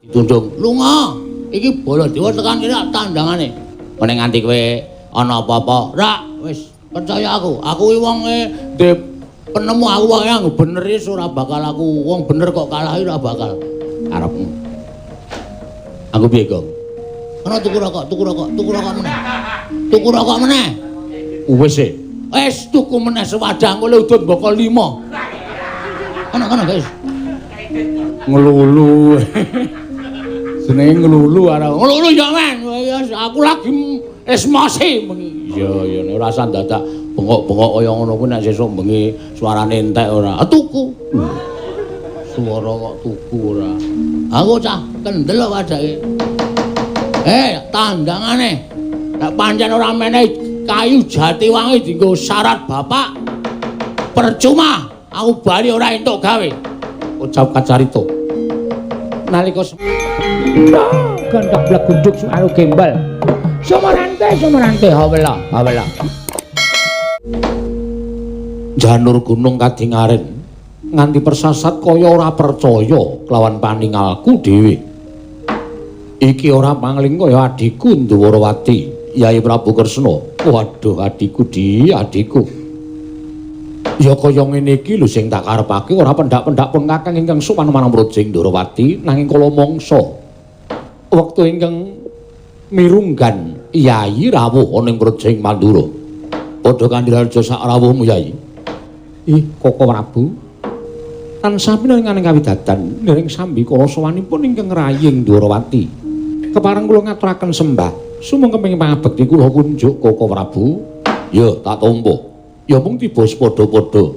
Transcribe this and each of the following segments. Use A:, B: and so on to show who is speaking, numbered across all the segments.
A: Ditundung, "Lunga. Iki Baladewa tekan kene tandangane." Meneng nganti kowe ana apa-apa, "Rak, wis percaya aku. Aku iki wonge ndek penemu aku wae yang bener is ora bakal aku wong bener kok kalahi ora bakal." Arepmu. Aku piye, Gong? Ana tuku rokok meneh. Tuku rokok meneh. Wis e. Wis tuku meneh sewadang kok udut mboko 5. Ana guys. Ngelulu. Jenenge ngelulu arek. Ngelulu ya men. Aku lagi esmosi bengi. Ya ora usah dadak bengok-bengok kaya ngono kuwi nek sesuk bengi suarane entek ora. Tuku. Suara kok tuku ora. Aku cah kendel wadake. Tandangane. Nek pancen ora meneh kayu Jatiwangi dienggo syarat bapak. Percuma aku bali ora entuk gawe. Ucap kacarita. Nalika gandhak blagunduk karo gembal. Sumerante hawela. Janur gunung kadingaren nganti persasat kaya ora percaya kelawan paningalku dhewe. Iki ora pangling kaya adhiku Ndwarawati, Yai Prabu Kresna. Waduh adhiku adhiku. Ya kaya ngene iki lho sing tak karepake ora pendak-pendak pun kakang ingkang sowan marang Brajing Ndwarawati nanging kala mangsa wektu ingkang mirunggan Yai rawuh ana ing Brajing Mandura. Padha kandhiraja sak rawuhmu Yai. Koko Prabu. Tansah pinanganing kawidadan ndereng sambi kala sowanipun ingkang raying Ndwarawati. Kepareng kula ngaturaken sembah. Sumeng kepengin pangabekti kula kunjuk Koko Prabu. Ya tak tampa. Ya mung tiba padha-padha.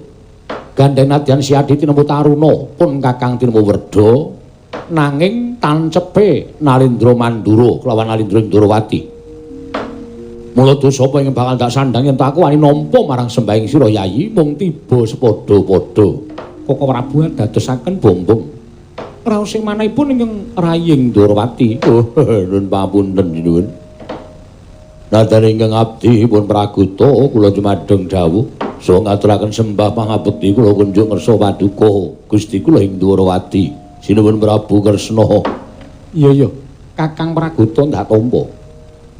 A: Gandeng nadyan siadi tinemu taruna pun Kakang tinemu werda nanging tancepe Nalendra Mandura kelawan Nalendra Ndwarawati. Mula dosa apa ing bakal tak sandhang yen tak wani nampa marang sembahing sira Yayi mung tiba sepadha-padha. Koko Prabu dadosaken bombong. Raos sing manahipun ingkang raying Ndwarawati. Nuwun pamunten nuwun. Nadyan ingkang abdi pun praguta kula jumadeng dawuh saha ngaturaken sembah pangabekti kula kunjuk ngersa paduka Gusti kula ing Ndwarawati. Sinuwun Prabu Kresna. Iya Kakang Praguta ndak tampa.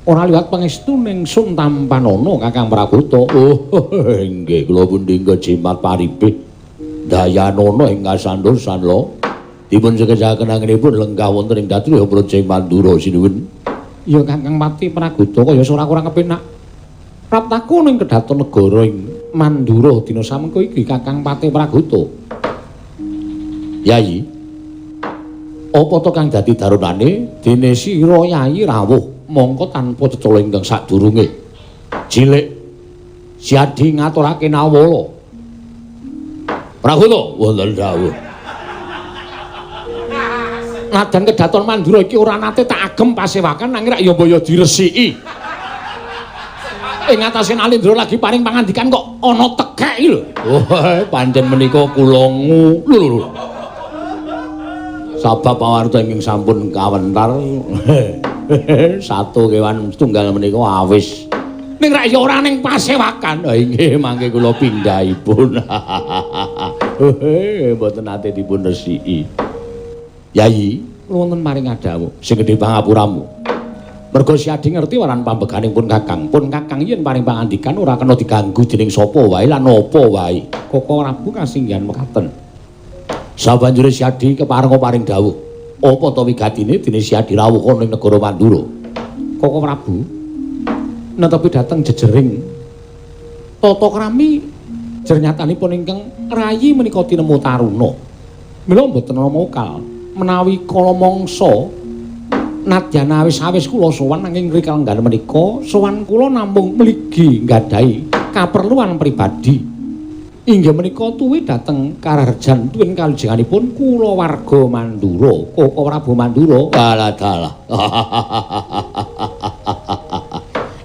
A: Ora liwat pangestu ning sun tampanana Kakang Praguta. Nggih kula pundi jimat paribih dayanana ing kasandosan lho. Dipun sekejaken anginipun lenggah wonten ing Datriya Brajing Mandura sinuwun. Ya Kakang Pati Praguta kaya ora kurang kepenak. Praptaku ning kedhaton negara ing Mandura dina samengko iki Kakang Pati Praguta. Yayi. Apa to kang dadi darunane dene sira Yayi rawuh mongko tanpa cecala ingkang sadurunge. Cilik siadi ngaturake nawala. Praguta wonten dawuh. Nadyan kedhaton Mandura iki ora nate tak agem pasewakan nanging rak ya mbaya diresiki. Ing atase Nalendra lagi paring pangandikan kok ana tekek iki lho. Pancen menika kula lho. Sabab pawarta ingkang sampun kawentar. Satu kewan tunggal menika awis. Ning rak ya ora ning pasewakan. Nggih mangke kula pindhahipun. Mboten nate dipun resiki. Yayi, wonten maring adawuh sing gedhe pangapuramu. Merga siadi ngerti waran pambeganing pun Kakang yen paring pangandikan ora kena diganggu dening sapa wae lan apa wae. Koko Prabu kasinggihan mekaten. Sabanjure siadi kepareng paring dawuh. Apa to wigatine dene siadi rawuh ana ing negara Mandura. Koko Prabu netepi dhateng jejering tata krami jernyatanipun ingkang rayi menika tinemu taruna. Mila mboten ana mokal. Menawi kala mangsa nadyan awis-awis kula sowan nanging rikala menika sowan kula namung mligi nggadahi kaperluan pribadi. Inggih menika tuwi dhateng kararjan tuwin kalujenganipun kula warga Mandura, Koko Prabu Mandura. Dalah.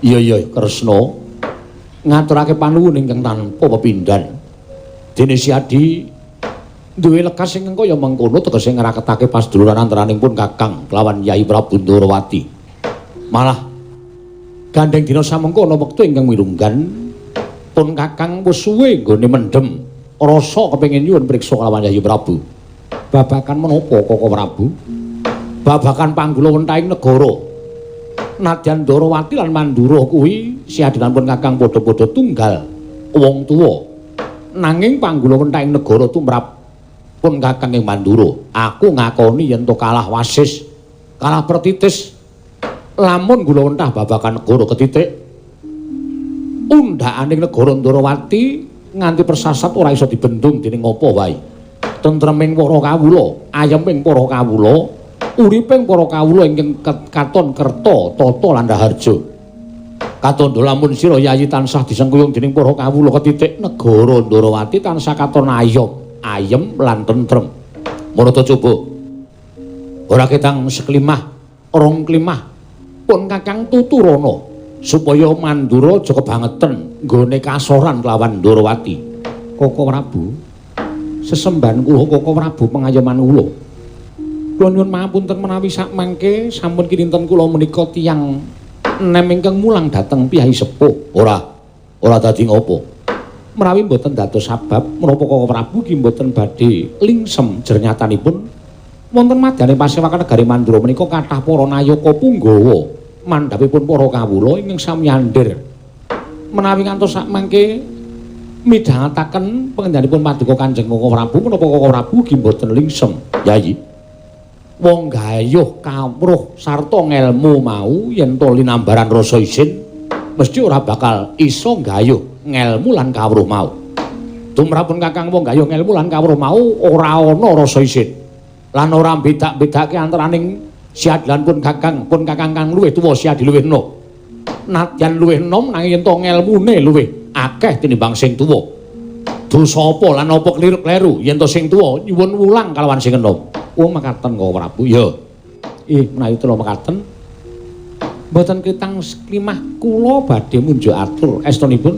A: Iya Kresna. Ngaturake panuwun ingkang tanpa pepindhan. Dene siadi duwe lekas sing kaya mengkono tegese ngraketake pasduluran antaraning pun Kakang kelawan Yai Prabu Ndwarawati. Malah gandeng dina samengko ana wektu ingkang mirunggan pun Kakang wis suwe nggone mendhem rasa kepengin nyuwun priksa kelawan Yai Prabu. Babakan menapa Koko Prabu? babakan panggula wentahing negara. Nadyan Ndorowati lan Mandura kuwi siadenanipun kakang padha-padha tunggal wong tuwa. Nanging panggula wentahing negara tumrap pun kakang ing Mandura. Aku ngakoni yen to kalah wasis, kalah pertitis. Lamun kula wentah babakan negara ketitik, undhakaning negara Ndorowati nganti persasat ora iso dibendung dening apa wae. Tentreming para kawula, ayeming para kawula, uriping para kawula ingkang katon kerta, tata lan raharja. Katandha lamun sira yayi tansah disengkuyung dening para kawula ketitik, negara Ndorowati tansah katon ayem lan tentrem. Marata coba. Ora ketang seklimah, rong klimah pun Kakang tuturana supaya Mandura aja kebangeten nggone kasoran kelawan Ndorowati. Koko Prabu, sesembahan kula Koko Prabu pengayoman kula. Kula nyuwun pangapunten menawi sakmangke sampun kinten kula menika tiyang nem ingkang mulang dhateng piyai sepuh. Ora dadi ngopo. Menawi mboten dados sabab menapa Koko Prabu ki mboten badhe lingsem jernyatanipun wonten madyaning pasewakan negari Mandura menika kathah para nayaka punggawa mandhapipun para kawula ingkang sami andher. Menawi ngantos sakmangke midhangetaken pangendhanipun paduka Kanjeng Koko Prabu menapa Koko Prabu ki mboten lingsem. Yayi. Wong gayuh kawruh sarta ngelmu mau yen to linambaran rasa isin mesti ora bakal iso gayuh ngelmu lan kawruh mau. Tumrapun Kakang wong gayuh ngelmu lan kawruh mau ora ana rasa isin. Lan ora bedak-bedake antaraning siadilan pun Kakang kang luwih tuwa siadi luwih enom. Nadyan luwih enom nanging yen to ngelmune luwih akeh tinimbang sing tuwa. Dosa apa lan apa kliru-kleru yen to sing tuwa nyuwun wulang kalawan sing enom. Oh makaten Koko Prabu. Ya. Menawi kula makaten mboten kitang seklimah kula badhe munjuk atur estunipun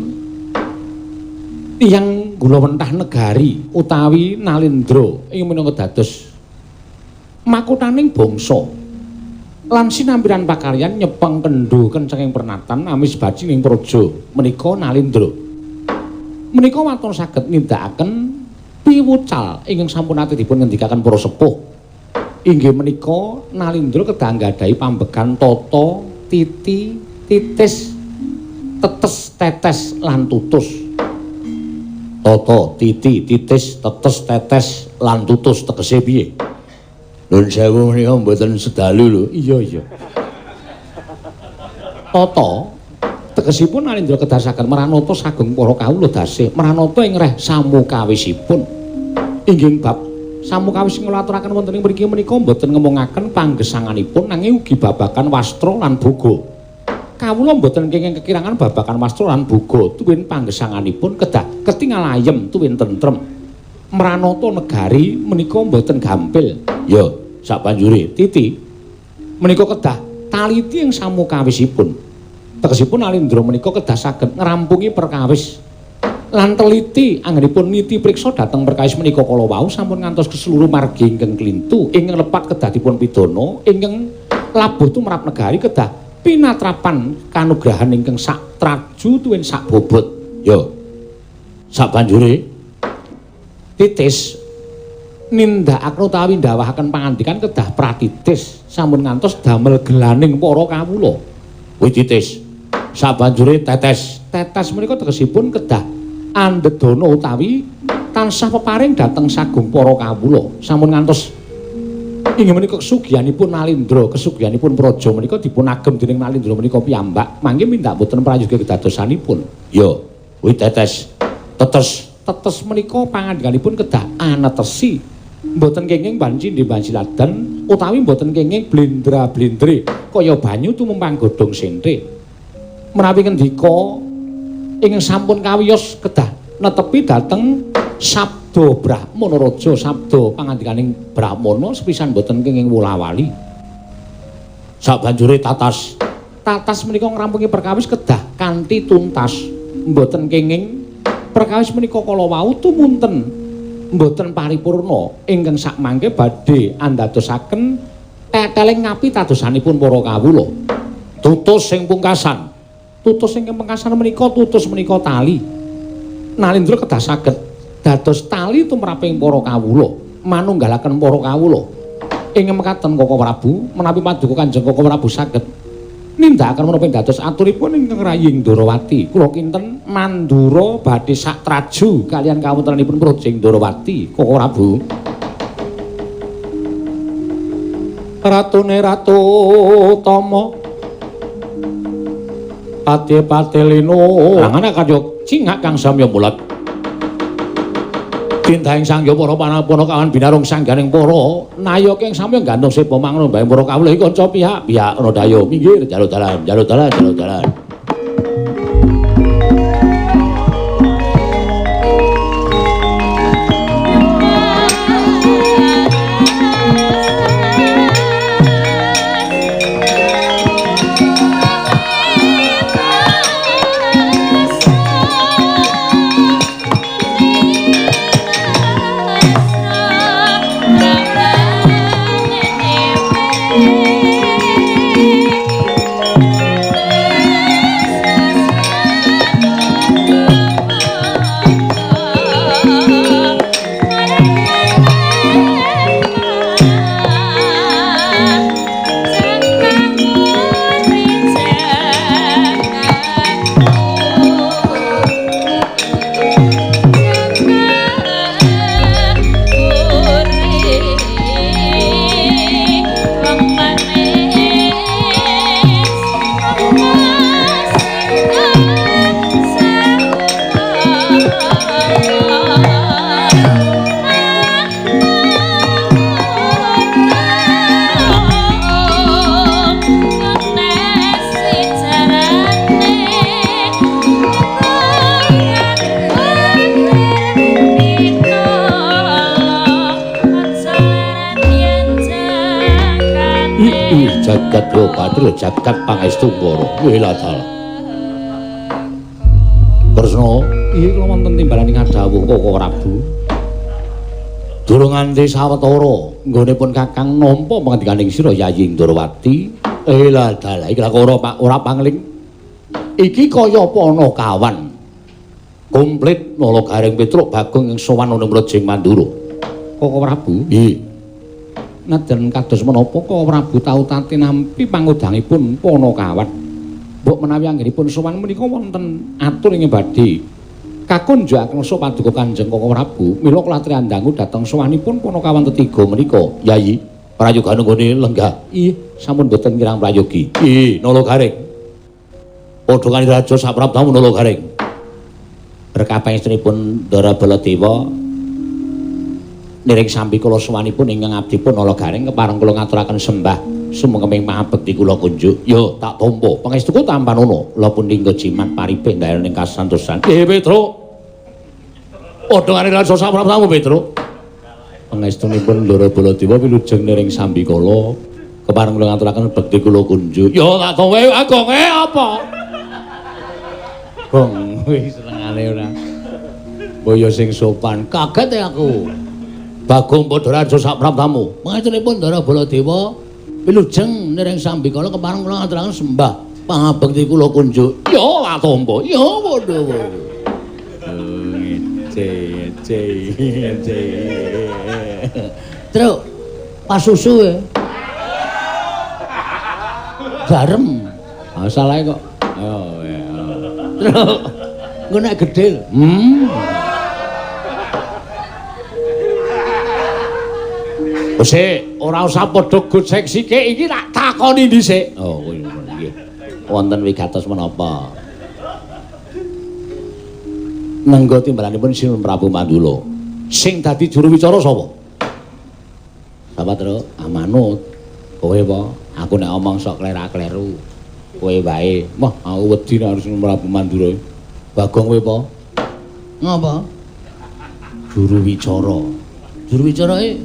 A: tiyang kula wentah negari utawi Nalindra ing minangka dados makutaning bangsa lan sinambiran pakaryan nyepeng kendho kencenging pernatan amis baji ing praja menika Nalindra. Menika waton saged nindakaken piwucal ingkang sampun ate dipun ngendikaken para sepuh. Inggih menika Nalindra kedah nggadahi pambegan tata, titi, titis, tetes, tetes lan tutus. Tata, titi, titis, tetes, tetes lan tutus tegese piye? Nuwun sewu menika mboten sedalu lho. Iya. Tata tegesipun Nalindra kedasaken Maranata sageng para kawula dasih. Maranata ing reh samukawisipun. Inggih bab samukawis sing kula aturaken wonten ing mriki menika mboten ngemongaken panggesanganipun nanging ugi babakan wastra lan boga. Kawula mboten kenging kekirangan babakan wastra lan boga tuwin panggesanganipun kedah ketingal ayem tuwin tentrem. Maranata negari menika mboten gampil. Ya, sabanjure titi menika kedah taliti ing samukawisipun. Tegesipun Nalindra menika kedah saged ngrampungi perkawis lan teliti anggenipun niti priksa dhateng perkawis menika kala wau sampun ngantos keseluruh margi ingkang klintu ingkang lepat kedah dipun pidana ingkang labuh tumrap negari kedah pinatrapan kanugrahan ingkang sak traju tuwin sak bobot. Ya. Sabanjure titis nindakaken utawi ndawahaken pangandikan kedah pratitis sampun ngantos damel gelaning para kawula. Kuwi titis. Sabanjure tetes. Tetes menika tegesipun kedah andedana utawi tansah peparing dhateng sagung para kawula sampun ngantos inggih menika kesugihanipun Nalindra kesugihanipun praja menika dipun agem dening Nalindra menika piyambak mangke mindak boten prayoga kedadosanipun. Ya kuwi tetes tetes menika pangandikanipun kedah anetesi mboten kenging banci ladan utawi mboten kenging blendra-blendre kaya banyu tumempang godhong senthe menawi ngendika ingkang sampun kawiyos kedah netepi dhateng sabda Brahmana raja sabda pangandikaning Brahmana sepisan boten kenging wula-wali. Sabanjure tatas menika ngrampungi perkawis kedah kanthi tuntas boten kenging perkawis menika kala wau tumunten boten paripurna ingkang sakmangke badhe andadosaken teteling ngapi tadosanipun para kawula. Tutus sing pungkasan menika tutus menika tali. Nalindra kedah saged dados tali tumraping para kawula, manunggalaken para kawula. Ing mekaten Koko Prabu menawi paduka Kanjeng Koko Prabu saged nindakaken menapa dados aturipun ingkang Rayi Ndorowati kula kinten mandura badhe sak traju kaliyan kawontenanipun Projing Ndorowati Koko Prabu. Ratune Ratu Tama Pati Lino angana kadya cingak kang samya mulat Dintahing sangya para panapana kawan binarung sangganing para nayaka ing samya gantung sepa mangono bae para kawula iki kanca pihak ana dayo minggir jaluk dalan. Jagat yo patri jagat pangestu para wiladal. Kresna, iki kula wonten timbalaning adhawuh Koko Prabu. Durung nganti sawetara nggonipun Kakang nampa pangandikaning sira Yayi Ndorowati. Wiladal iki ora pangling. Iki kaya pana kawan. Komplit nala Garing Petruk Bagong ing sowan ana Mlejing Mandura. Koko Prabu, nggih. Najan kados menapa Koko Prabu tau tati nampi pangudangipun Panakawan. Mbok menawi anggenipun sowan menika wonten atur ing badhe kakunjukaken so paduka Kanjeng Koko Prabu mila klatri andangu dhateng sowanipun Panakawan tetiga menika. Yayi, prayogan nggone lenggah. Ih, sampun boten kirang prayogi. Ih, nala Garing. Padha kali raja saprabdamu nala Garing. Berkah pangestunipun Ndara Baladewa niring sambi kula sowanipun ingkang abdi pun nala Garing kepareng kula ngaturaken sembah sumengkeming mangabekti kula kunjuk. Yo tak tampa pangestuku tampanono la punika jimat paribeh ndayaning kasantosan. Nggih Petruk. Padha kali raja saprabdamu Petruk. Pangestunipun Ndara Baladewa wilujeng niring sambi kula kepareng kula ngaturaken bekti kula kunjuk. Yo tak tampa agone apa? Bong, wis senengane ora. Boyo sing sopan, kaget aku. Bagong Padha raja saprabdamu. Pangestunipun Ndara Baladewa wilujeng niring sambi kala kepareng kula ngaturaken sembah pangabekti kula kunjuk. Ya atompo, ya padha. Ece. Truk, pasusu e. Garem. Masalahe kok. Oh ya. Truk. Engko nek gedhe. Wis ora usah padha gocek sikik iki tak takoni dhisik. Oh nggih. Wonten wigatos menapa? Nengga timbalanipun Sinten Prabu Mandula. Sing dadi juru wicara sapa? Sapa, Truk? Amanut. Kowe apa? Aku nek omong sok klera-kleru. Kowe wae. Wah, aku wedi nek Sinten Prabu Mandura. Bagong kowe apa? Ngapa? Juru wicara. Juru wicarae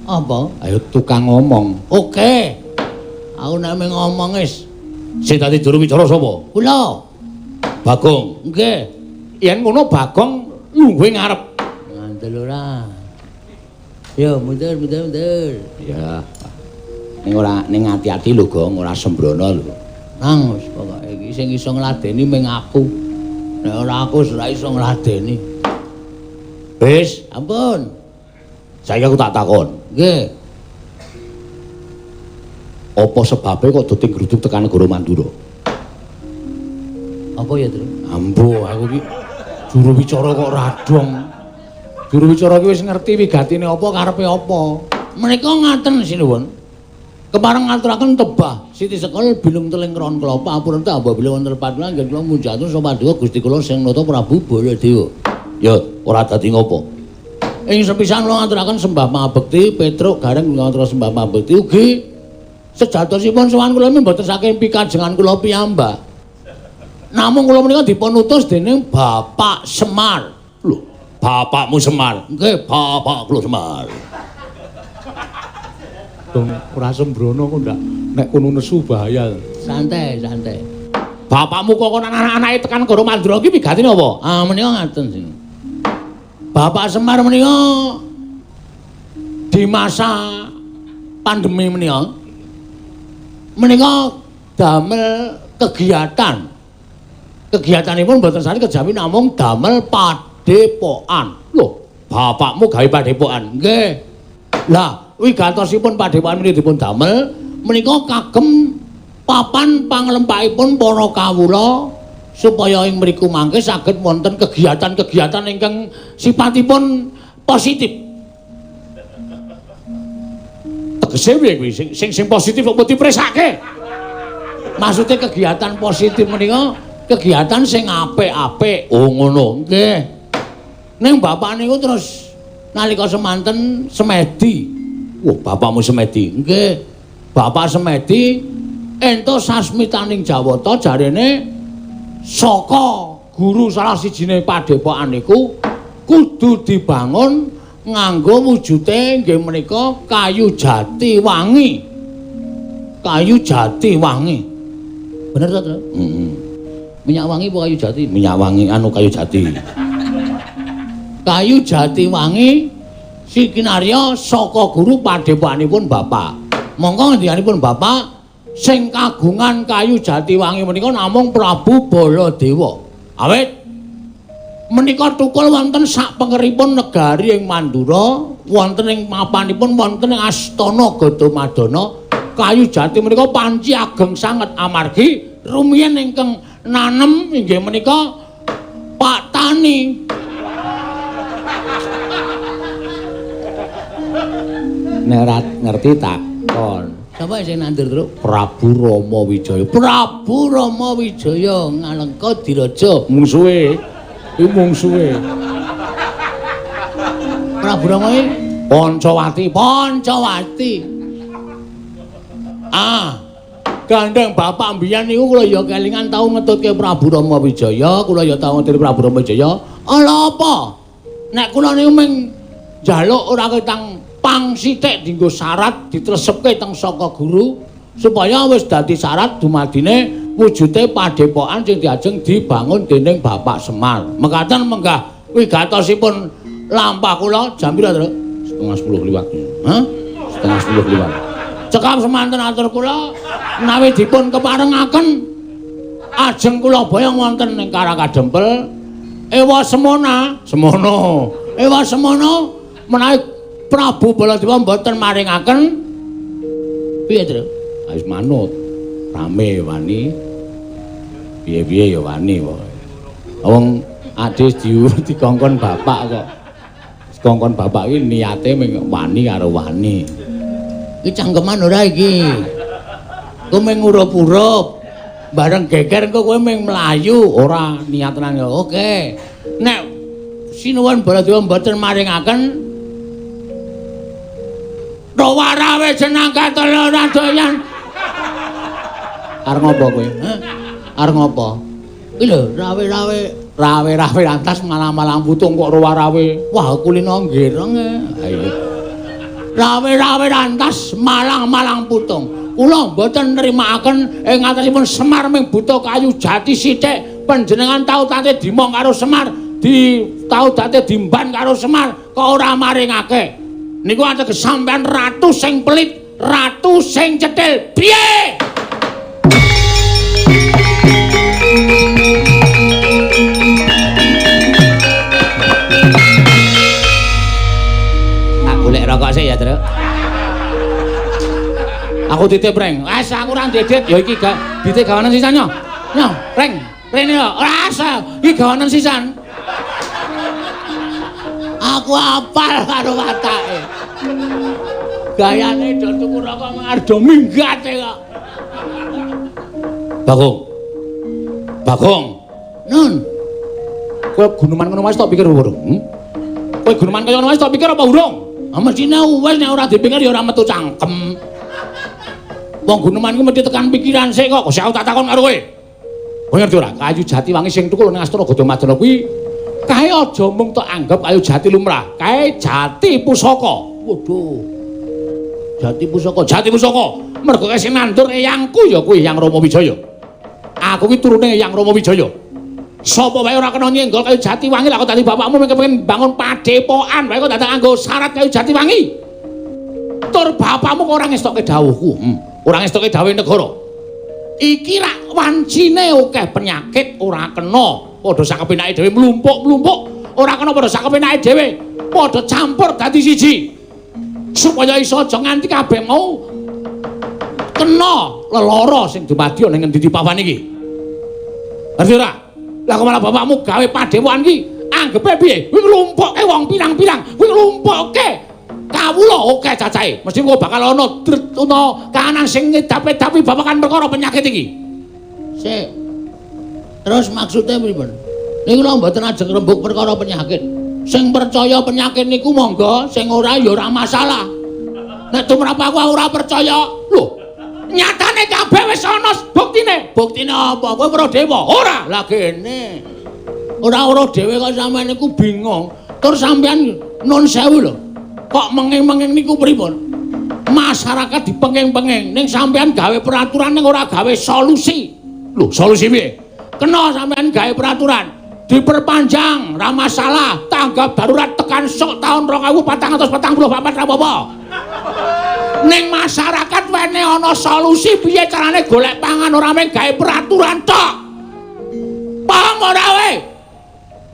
A: apa? Ayo tukang ngomong. Oke. Aku nek ngomong wis. Sing dadi juru wicara sapa? Kula. Bagong. Nggih. Yen ngono Bagong lungguhe ngarep. Ngandel ora. Yo mundur. Ya. Ning ati-ati lho, Gong, ora sembrono lho. Nang wis pokoke iki sing iso ngladeni mung aku. Nek ora aku ora iso ngladeni. Wis, ampun. Saiki aku tak takon. Nggih. Apa sebabe kok doting gruduk tekan negara Mandura?
B: Apa ya, Tru?
A: Ambo, aku ki juru bicara kok radong. Juru bicara ki wis ngerti wigatine apa karepe apa.
B: Menika ngaten sinuwun. Kepareng ngaturaken tebah Siti Sekol bilung teling kron kelapa apuren ta apabila wonten patulan nggih kula munjatun sapaduka Gusti kula sing nata Prabu Baladewa.
A: Ya, ora dadi ngopo.
B: Ing sepisan kula ngaturaken sembah pangabekti Petruk gareng ngatur sembah pangabekti ugi sejatosipun sowan kula mboten saking pikajengan kula piyambak. Namung kula menika dipun utus dening Bapak Semar.
A: Lho, bapakmu Semar.
B: Nggih, bapak kula Semar.
A: Dong ora sembrono kok ndak nek kono nesu bahaya.
B: Santai.
A: Bapakmu kok anak-anake tekan Goro Mandura ki wigatine apa?
B: Ah menika ngaten sih. Bapak Semar menika di masa pandemi menika damel kegiatan. Kegiatanipun mboten sari kejawi namung damel padepokan.
A: Lho, bapakmu gawe padepokan.
B: Nggih. Lah, wigatosipun padepokan menika dipun damel menika kagem papan panglempahipun para kawula supaya ing mriku mangke saged wonten kegiatan-kegiatan ingkang sipatipun positif.
A: Tegese piye kuwi sing positif kok dipresake?
B: Maksude kegiatan positif menika kegiatan sing apik-apik.
A: Oh ngono.
B: Nggih. Ning bapak niku terus nalika semanten semedi.
A: Wah, bapakmu semedi.
B: Nggih. Bapak semedi entuk sasmitaning jawata jarene saka guru salah sijine padepokan niku kudu dibangun nganggo wujude nggih menika kayu jati wangi. Kayu jati wangi. Bener to, Tru?
A: Heeh.
B: Minyak wangi apa kayu jati?
A: Minyak wangi anu kayu jati.
B: Kayu jati wangi sikinarya saka guru padepokanipun Bapak. Monggo ngendikanipun Bapak sing kagungan kayu jati wangi menika namung Prabu Baladewa. Awit menika tukul wonten sak pengeripun negari ing Mandura, wonten ing mapanipun wonten ing Astana Gadamadana. Kayu jati menika panci ageng sanget amargi rumiyin ingkang nanem inggih menika Pak Tani.
A: Nek ora ngerti takon.
B: Sapa sing nandur, Tru?
A: Prabu Rama Wijaya.
B: Prabu Rama Wijaya Ngalengka Diraja.
A: Mungsuhe. Iku mungsuhe.
B: Prabu Rama iki Pancawati. Gandeng bapak mbiyen niku kula ya kelingan tau ngetutke Prabu Rama Wijaya, kula ya tau ngetutke Prabu Rama Wijaya. Ala apa? Nek kula niku mung njaluk ora ketang pang sithik dienggo syarat ditresepke teng saka guru supaya wis dadi syarat dumadine wujude padepokan sing diajeng dibangun dening Bapak Semar. Mekaten menggah wigatosipun lampah kula jam pira, Tru?
A: 9:30 liwat.
B: Hah?
A: 9:30 liwat.
B: Cekap semanten atur kula menawi dipun keparengaken ajeng kula boyong wonten ing Karakadempel ewa semana menawi Prabu Baladewa mboten maringaken piye, Tru?
A: Wis manut. Rame wani. Piye-piye ya wani wae. Wong adhe dikongkon bapak kok. Dikongkon bapak iki niate mung wani karo wani.
B: Iki cangkeman ora iki. Kowe mung ngurup-urup. Bareng geger engko kowe mung mlayu, ora niat tenan ya. Oke. Nek sinuwun Baladewa mboten maringaken Rawarawe jeneng katelo ora doyan.
A: Arep ngopo kowe?
B: Hah? Arep ngopo? Iki lho, rawe-rawe lantas malang-malang putung kok rawarawe. Wah, kulino nggireng. Ayo. Rawe-rawe lantas malang-malang putung. Kula mboten nrimakaken ing ngatasipun Semar ming buta kayu jati sithik. Panjenengan tau tate dimong karo Semar, tau tate dimban karo Semar, kok ora maringake. Niku ateges sampean ratu sing pelit, ratu sing cetil. Piye?
A: Tak golek rokok sik ya, Tru.
B: Aku titip reng. Wes aku ora ndedit ya iki dite gawanan sisan yo. Yo, reng. Rene yo. Ora asa iki gawanan sisan. Aku apal karo watake. Gayane do tuku rokok mengar do minggate kok. Bagong. Nun. Kowe guneman ngono wis tok pikir urung? Kowe guneman kaya ngono wis tok pikir apa urung? Ah mesine wis nek ora dipikir ya ora metu cangkem. Wong guneman iki mesti tekan pikiran sik kok. Kok tak takon karo kowe. Kowe ngerti ora? Kayu jati wangi sing tukul ning Astana Gadamadana kuwi kae aja mung tok anggap kayu jati lumrah. Kae jati pusaka. Waduh. Jati pusaka. Mergo sing nandur eyangku ya kuwi Eyang Rama Wijaya. Aku ki turune Eyang Rama Wijaya. Sapa wae ora kena nyenggol kayu jati wangi lak kok dadi bapakmu pengen bangun padepokan wae kok dadak nganggo syarat kayu jati wangi. Tur bapakmu kok ora ngestokke dawuhku. Ora ngestokke dawuhe negara. Iki rak wancine akeh penyakit ora kena padha sakepenake dhewe mlumpuk-mlumpuk, ora kena padha sakepenake dhewe, padha campur dadi siji. Supaya iso aja nganti kabeh mau kena lelara sing dumadi ning ngendi papan iki. Ngerti ora? Lah kok malah bapakmu gawe padepokan iki anggepe piye? Kuwi nglumpukke wong pirang-pirang, kuwi nglumpukke kawula akeh cacahe. Mesti kok bakal ana kahanan sing ngedap-edapi babagan perkara penyakit iki. Sik. Terus maksudnya pripun? Niku lho mboten ajeng rembug perkara penyakit. Sing percaya penyakit niku monggo, sing ora ya ora masalah. Nek tumrap aku ora percaya, lho. Nyatane kabeh wis ana buktine. Buktine apa? Kowe weruh dhewe? Ora. Lah kene. Ora weruh dhewe kok sampean niku bingung. Tur sampean nun sewu lho. Kok mengeng-mengeng niku pripun? Masyarakat dipengeng-pengeng ning sampean gawe peraturan ning ora gawe solusi. Lho, solusi piye? Kena sampean gawe peraturan diperpanjang ra masalah, tanggap darurat tekan sok tahun 2444 apa-apa. Ning masyarakat wene ana solusi piye carane golek pangan ora mung gawe peraturan tok. Paham ora kowe?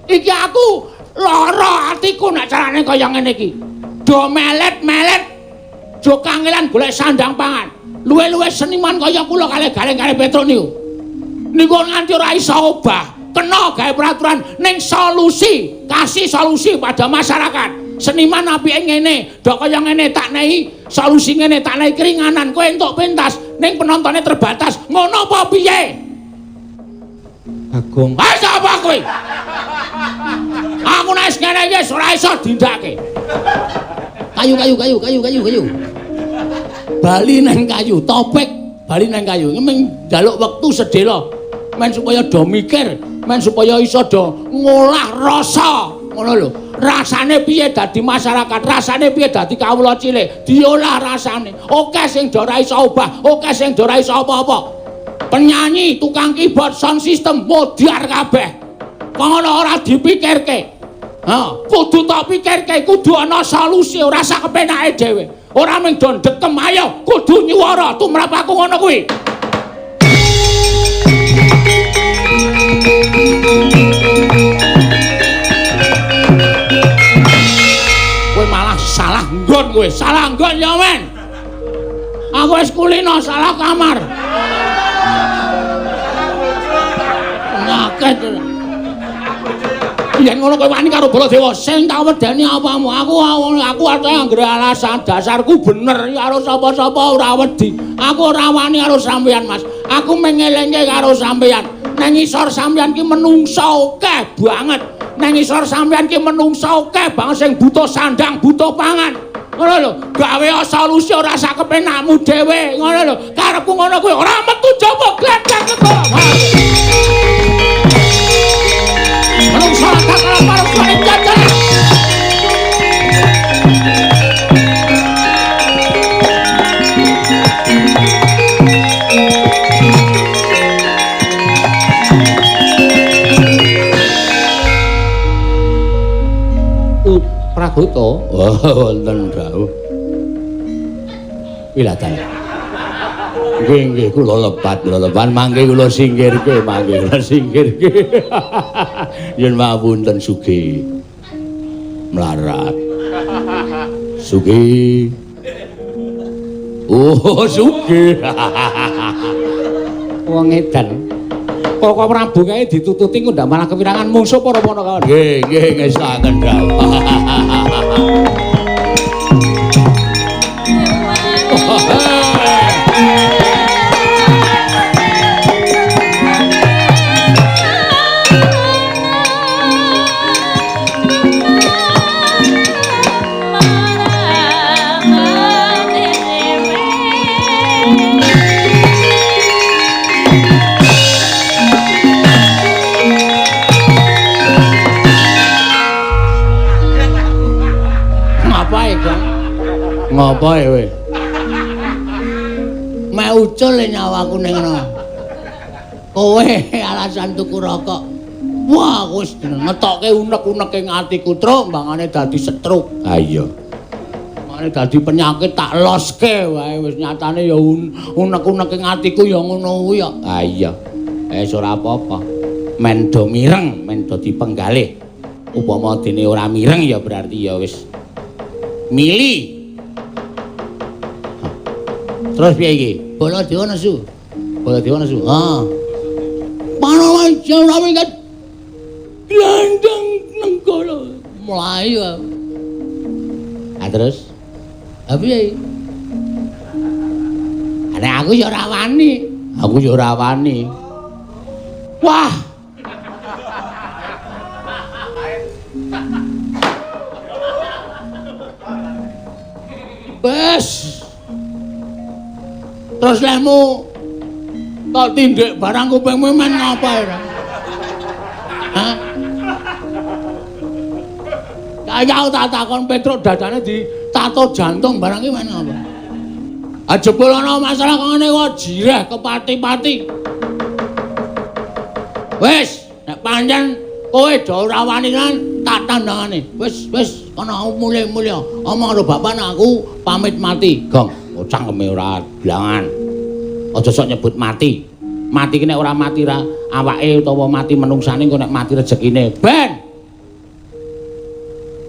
B: Iki aku lara atiku nek carane kaya ngene iki. Do melet-melet do kangelan golek sandang pangan. Luwe-luwe seniman kaya kula kalih gareng-gareng Petruk niku. Niku nganti ora iso obah. Kena gawe peraturan ning solusi, kasih solusi pada masyarakat. Seniman apike ngene, dok kaya ngene tak nehi solusi ngene, tak nehi keringanan, kowe entuk pentas ning penontonnya terbatas. Ngono apa piye? Agung. Ah sapa kowe? Aku nek ngene iki ora iso dindake. Kayu. Bali nang kayu, topik bali nang kayu. Ming njaluk wektu sedhela. Men supaya do mikir, men supaya iso do ngolah rasa. Ngono lho. Rasane piye dadi masyarakat, rasane piye dadi kawula cilik, diolah rasane. Oke sing do ora iso obah, oke sing do ora iso apa-apa. Penyanyi, tukang keyboard, sound system modiar kabeh. Kok ngono ora dipikirke. Ha, kudu tak pikirke, kudu ana solusi, ora sak kepenake dhewe. Ora mung do ndekem, ayo kudu nyuwara tumrap aku ngono kuwi. Kowe malah salah nggon kowe, salah nggon ya men. Aku wis kulino salah kamar. Nyakit. Yen ngono kowe wani karo Baladewa, sing tak wedeni apamu? Aku arep anggere alasan dasarku bener karo sapa-sapa ora wedi. Aku ora wani karo sampeyan, Mas. Aku mengelengke karo sampeyan. Nang isor sampeyan ki menungso akeh banget. Nang isor sampeyan ki menungso akeh banget sing butuh sandang, butuh pangan. Ngono lho, gawe solusi ora sak kepenakmu dhewe. Ngono lho, karepku ngono kuwi ora metu jaba gladang kok. Menungso akeh karo parang jajan. Pragoto, wonten dawuh. Wilatan. Nggih, kula lepat mangke kula singkirke. Yen mapunten sugih. Mlarat. Sugih.
A: Oh, sugih. Wong edan. Kok Prabu kae ditututi kok ndak malah kepirangan mungsuh para mono kawan. Nggih, ngestaken Prabu. Ngapa kowe? Mek ucul nyawaku ning ngono. Kowe alasan tuku rokok. Wah, wis ngetokke unek-unek ing atiku, Truk, mbangane dadi stroke. Ha iya. Mbangane dadi penyakit tak loske wae wis nyatane ya unek-unek ing atiku ya ngono kuwi ya. Ha iya. Ora apa-apa. Men do mireng, men do dipenggalih. Upama dene ora mireng ya berarti ya wis mili. Terus piye iki? Baladewa nesu. Baladewa nesu. Ha. Panawa jarawe kan glandeng nengkala mlayu. Ah terus? Ha piye? Ana aku ya ora wani. Aku ya ora wani. Wah. Bes. Terus lemu kok tindik barang kupingmu men ngapa ya? Hah? Kaya tak takon Petruk dadane ditato jantung barang iki men ngapa? Ah jebul ana masalah kok ngene kok jireh kepati-pati. Wis, nek pancen kowe do ora wani kan tak tandangane. Wis kana mulih-mulih omong karo bapak aku pamit mati. Gong. Cangkeme ora blangan. Aja sok nyebut mati. Mati ki nek ora mati ra awake utawa mati menungsane kok nek mati rezekine. Ben.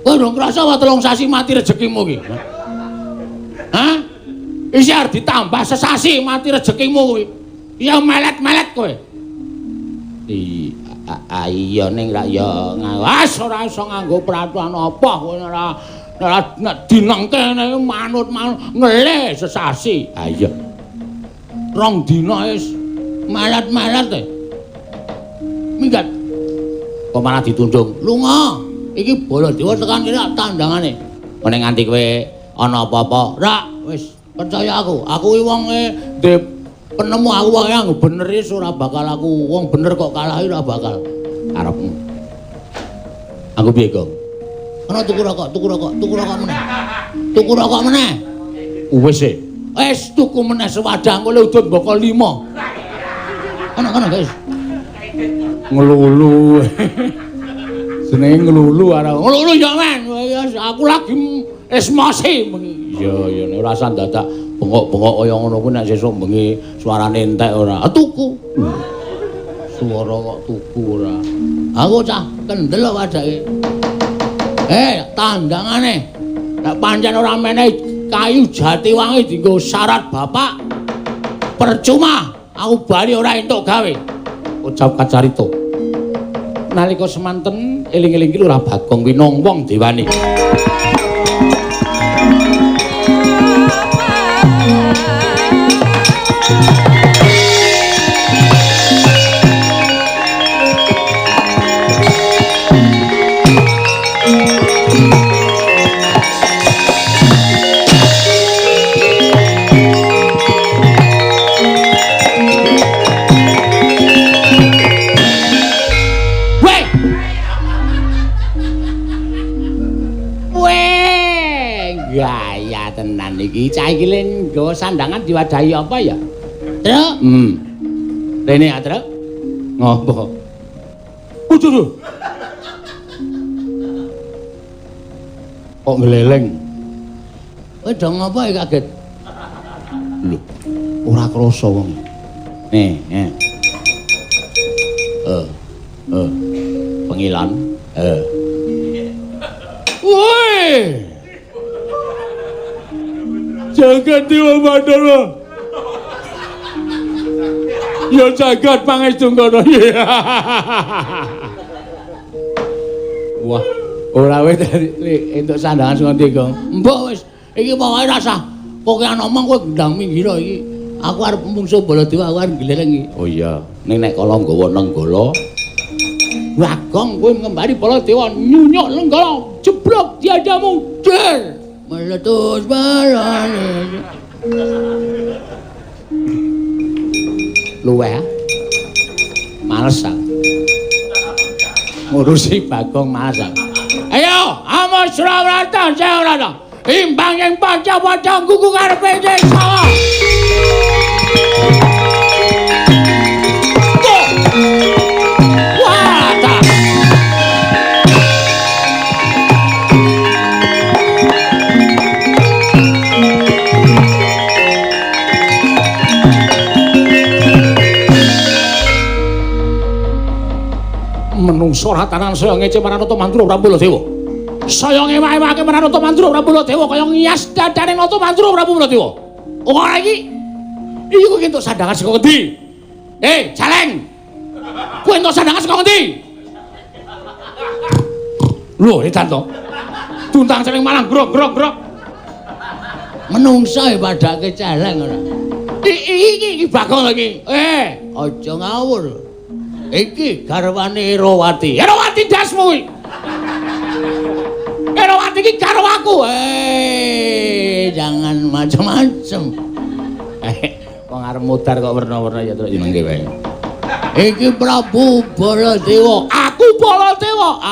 A: Kowe ndang krasa wae 3 sasi mati rezekimu ki. Hah? Isi arep ditambah sesasi mati rezekimu kuwi. Ya melet-melet kowe. Iya ning ra ya ngawas ora iso nganggo peraturan apa kowe ora nek dinengke manut ngelih sesasi. Ha iya. 2 dina wis melet-melet e. Minggat. Kok malah ditundung. Lunga. Iki Baladewa tekan kene tandangane. Meneng nganti kowe ana apa-apa, ra wis percaya aku. Aku iki wonge penemu aku wae yang bener wis ora bakal aku wong bener kok kalahi ora bakal arepmu. Aku piye, Gong? Ana tuku rokok meneh. Tuku rokok meneh. Wis e. Wis tuku meneh sewadah engko udut mboko 5. Ana guys. Ngelulu. Jenenge ngelulu arep. Ngelulu ya men. Aku lagi esmosi. Iya nek ora dadak bengok-bengok kaya ngono kuwi nek sesuk bengi suarane entek ora. Tuku. Suara kok tuku ora. Aku cah kendel wadake. Tandangane. Nek pancen ora meneh kayu Jatiwangi dienggo syarat bapak. Percuma aku bali ora entuk gawe. Ucap kacarita. Nalika semanten eling-eling ki Lurah Bagong winong wong diwani. Iki cah iki len nggawa sandangan diwadahi apa ya? Truk. Rene ya, Truk. Ngopo? Waduh. Kok ngeleleng? Kowe do ngopo kaget? Lho, ora krasa wong. Nih. Pengilan. Woi.
B: Jagat Dewa Bathara. Ya jagat pangestu kono. Wah, ora wis entuk sandangan sing ngendi, Gong. Mbok wis iki pokoke rasah. Pokoke ana omong kowe gendang minggir iki. Aku arep mungsuh Baladewa, aku arep gleleng iki. Oh iya, ning nek kala nggawa nenggala Bagong kowe ngembari Baladewa nyunyuk nenggala jeblok tiada mundur. Meletus balane. Luwe. Males aku. Ngurusi Bagong males aku. Ayo, amo Surawarta, Surawarta. Imbang yang paca-paca kuku karepe desa. Menungso ratanan saya ngece Maranata Mantra Prabu Baladewa. Saya ngemak-emake Maranata Mantra Prabu Baladewa kaya ngias dadane Nata Mantra Prabu Baladewa. Ora iki. Iki kowe entuk sandangan saka ngendi? Jaleng. Kowe entuk sandangan saka ngendi? Lho, edan to. Tuntang celing malang grok. Menungso padake celeng ora. Iki Bagong iki. Aja ngawur. Iki garwane Erawati. Erawati dasmu iki. Erawati iki karo aku. Jangan macam-macam. Wong arep mudar kok werna-werna ya terus jenenge wae. Iki Prabu Baladewa. Aku Baladewa.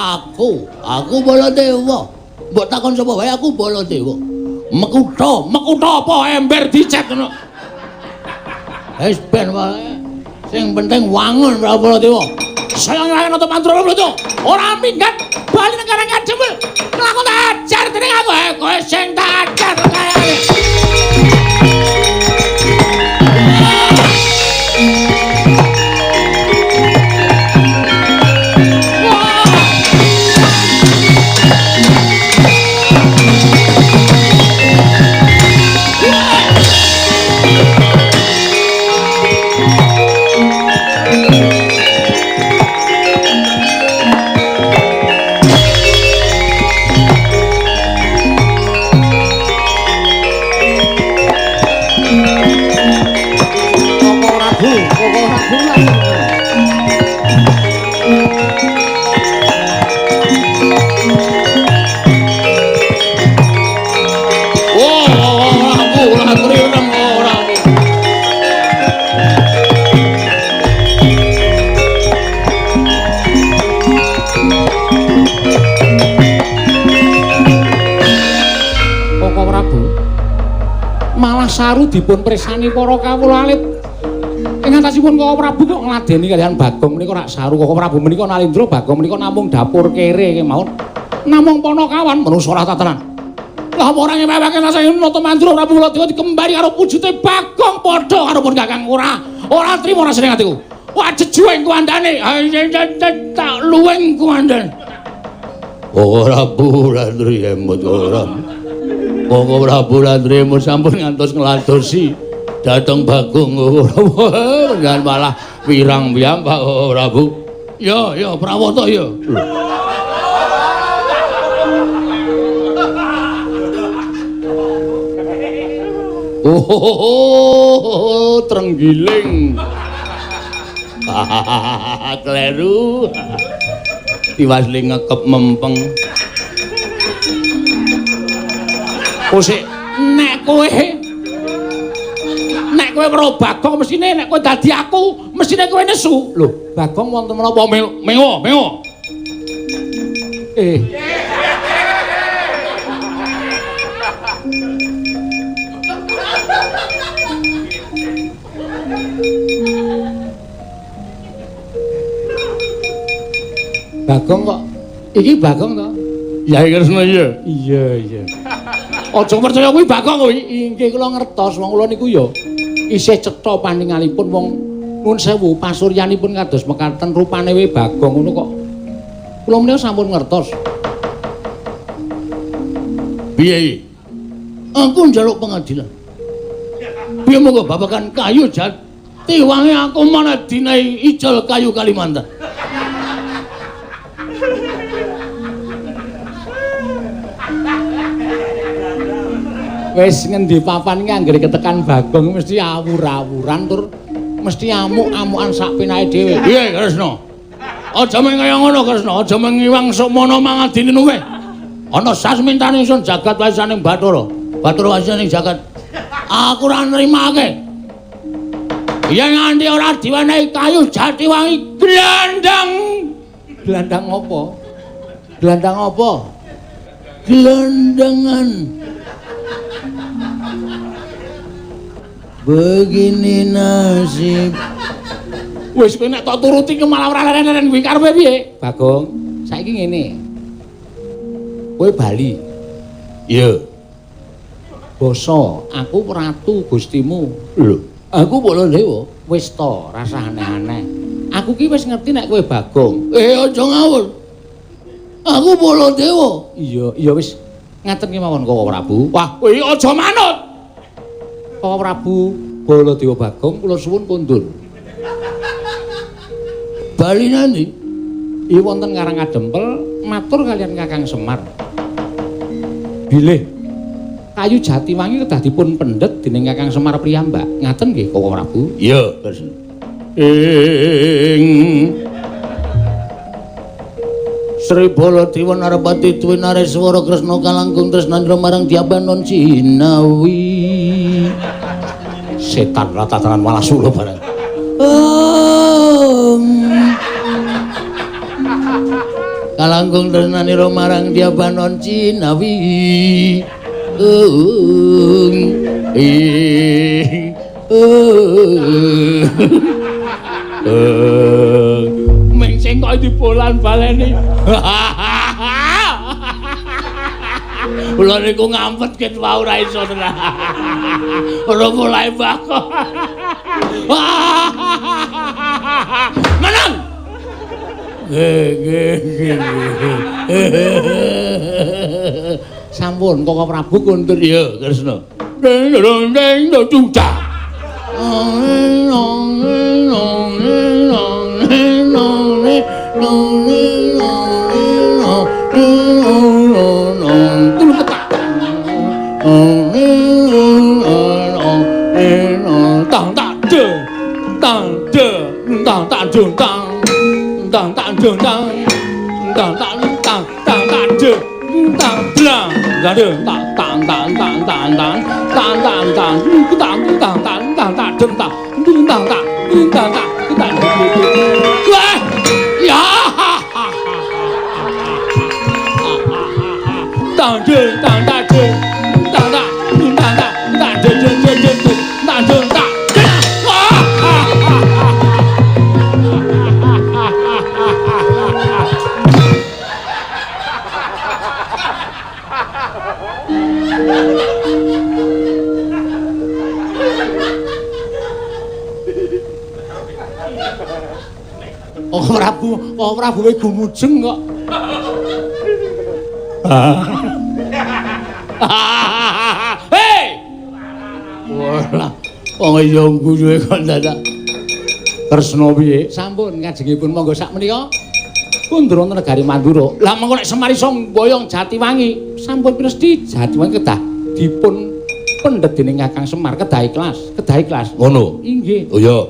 B: Aku Baladewa. Mbok takon sapa wae aku Baladewa. Mekutha apa ember dicet ngono. Wis ben wae. Sing penting wangun Prabu Baladewa. Saya ngelawan Nata Mantra Prabu Baladewa. Ora minggat bali nang karang kademel. Nglakon ajar dening aku. Kowe sing tak ajar kaya. Saru dipun presani para kawula alit. Ing antasipun Koko Prabu kok ngladeni kaliyan Bagong menika rak saru. Koko Prabu menika Nalindra, Bagong menika namung dapur kere kemawon. Namung Panakawan menungso ora tatanan. Lah apa ora ngewewake rasane Nata Mantra Prabu Baladewa dikembari karo wujute Bagong padha karo pun Kakang ora trima rasane atiku. Wah jejueng kuandane. Tak luweng kuandane. Koko Prabu Landri emut ora. Koko Prabu Landremu sampun ngantos ngladosi dhateng Bagong dengan malah wirang piyambak Koko Prabu. Ya, prawata ya. Oh, trenggiling. Kleru. Diwasli ngekep mempeng. Sik nek kowe karo Bagong mesine nek kowe dadi aku mesine kowe nesu. Lho, Bagong wonten menapa mewa? Bagong kok iki Bagong to? Ya Kresna iya. Iya. Aja percaya kuwi Bagong kuwi. Inggih kula ngertos wong kula niku ya isih cetha paningalipun wong nuwun sewu pasuryanipun kados mekaten rupane wae Bagong ngono kok. Kula menika sampun ngertos. Piye iki? Aku njaluk pengadilan. Piye monggo babagan kayu Jatiwangi aku mana dinai ijol kayu Kalimantan.
A: Wis ngendi papan iki anggere ketekan Bagong mesti awur-awuran tur mesti amuk-amukan sak penake dhewe.
B: Piye Kresna? Aja mung kaya ngono Kresna, aja mung ngiwang sukmana mangadini nuwe. Ana sasmintane ingsun jagat wasaning Bathara. Bathara wasaning jagat. Aku ora nrimake. Yen nganti ora diwenehi kayu Jatiwangi glandang.
A: Gelandang apa? Gelandang apa?
B: Gelandangan. Begini nasib.
A: Wis kowe nek tak turuti ke malah ora leren-leren kuwi karepe piye? Bagong, saiki ngene. Kowe Bali.
B: Iya.
A: Basa, aku ratu Gustimu.
B: Lho, aku Baladewa.
A: Wis to, rasa aneh-aneh. Aku ki wis ngerti nek kowe Bagong.
B: Aja ngawur. Aku Baladewa.
A: Iya wis. Ngaten ki mawon Koko Prabu.
B: Wah, kowe aja manut.
A: Koko Prabu Baladewa Bagong kula suwun kondur.
B: Bali nanti.
A: Iya wonten Karangadempel matur kalian Kakang Semar. Bilih kayu Jatiwangi kedah dipun pendhet dening Kakang Semar Priyambak. Ngaten nggih Koko Prabu?
B: Iya, Kresna. Sri Baladewa Narpati Dwi Nareswara Kresna kalangkung tresnandra marang Diabanon Cinawi.
A: Setan ratatanan malah sula bareng.
B: Kalangkung tresnandra marang Diabanon Cinawi.
A: Ming sing kok dibolan baleni.
B: Kula niku ngampet ket wae ora iso tenan. Ora mulai bako. Menang.
A: Sampun Koko Prabu kondur.
B: Iya, Kresna. Ding dong ding dong duda.
A: Kok Prabu we gumujeng kok.
B: Hei! Wala, wong iya guyu kok dadak.
A: Kresna piye? Sampun kajengipun monggo sak menika kundur wonten negari Mandura. Lah mengko nek Semar iso mboyong Jatiwangi, sampun pinesti Jatiwangi kedah dipun pendhet dening Kakang Semar kedah ikhlas.
B: Ngono.
A: Inggih.
B: Oh iya.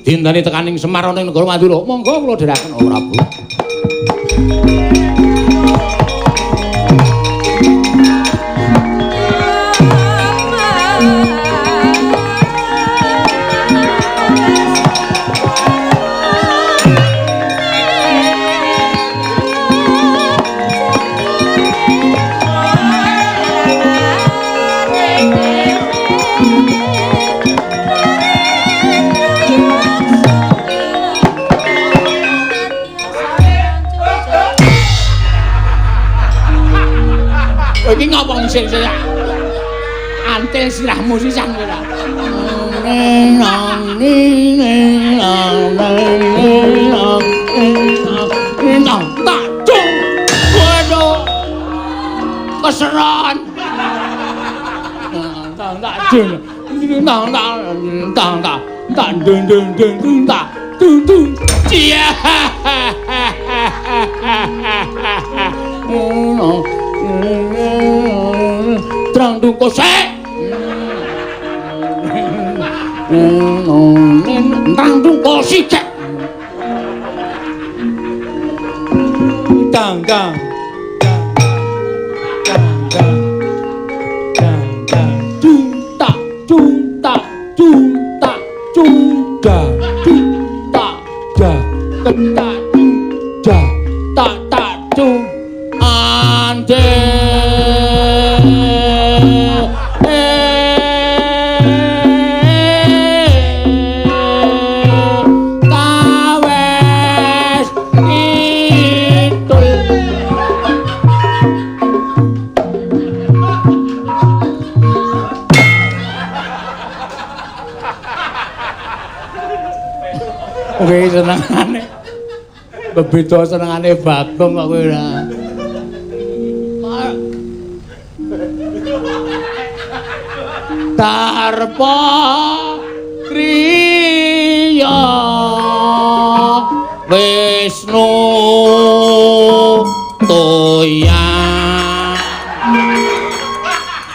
B: Dintani tekaning Semar ana ing negara Mandura. Monggo kula dherekaken oh Prabu.
A: Iki ngapa sing antil sirahmu sisan kowe ta. Waduh. Keseron.
B: Terang tungko sek. Terang tungko sik.
C: Dang dang.
B: Kowe senengane bebeda senengane Bagong kok kowe ora. Tarpa kriya Wisnu toyan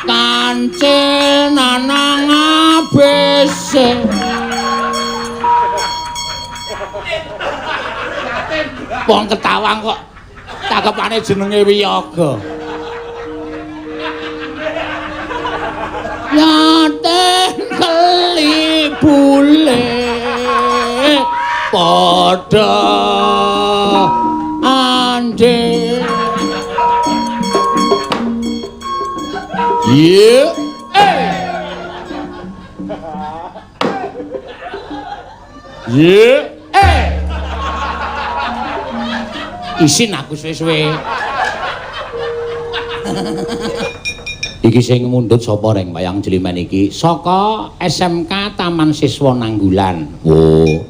B: kancil nanang abese wong Ketawang kok cakepane jenenge Wiyaga. Yaten keli bule padha ande. Yeah. Yeah. Isin aku suwe-suwe. Iki sing mundhut sapa reng wayang jelimen iki? Saka SMK Taman Siswa Nanggulan. Oh.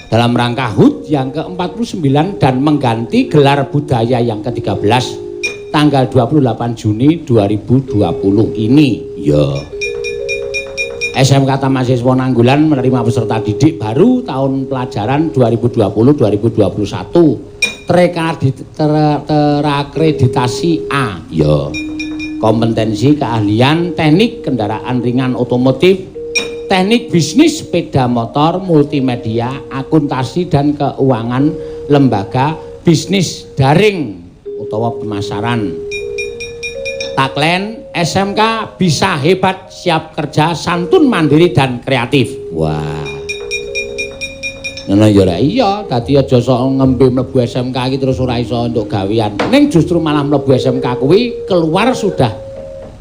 B: Dalam rangka HUT yang ke-49 dan mengganti gelar budaya yang ke-13 tanggal 28 Juni 2020 ini. Ya. SMK Taman Siswa Nanggulan menerima peserta didik baru tahun pelajaran 2020-2021. Terakreditasi A. Ya. Kompetensi keahlian teknik kendaraan ringan otomotif, teknik bisnis sepeda motor, multimedia, akuntansi dan keuangan, lembaga bisnis daring utawa pemasaran. Tagline SMK bisa hebat, siap kerja, santun, mandiri dan kreatif. Wah. Nah ya ora iya, dadi aja sok ngembe mlebu SMK iki terus ora iso entuk gawean. Ning justru malah mlebu SMK kuwi keluar sudah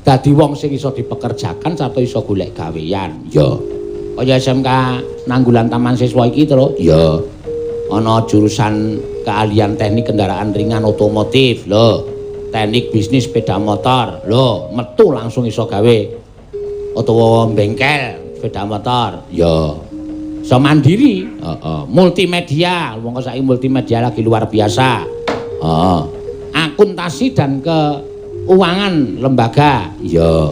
B: dadi wong sing iso dipekerjakan atau iso golek gawean. Ya. Kaya SMK Nanggulan Taman Siswa iki terus ya ana jurusan keahlian teknik kendaraan ringan otomotif. Lho, teknik bisnis sepeda motor. Lho, metu langsung iso gawe utawa bengkel sepeda motor. Ya. So mandiri, multimedia, wong saiki multimedia lagi luar biasa. Akuntansi dan keuangan lembaga, ya.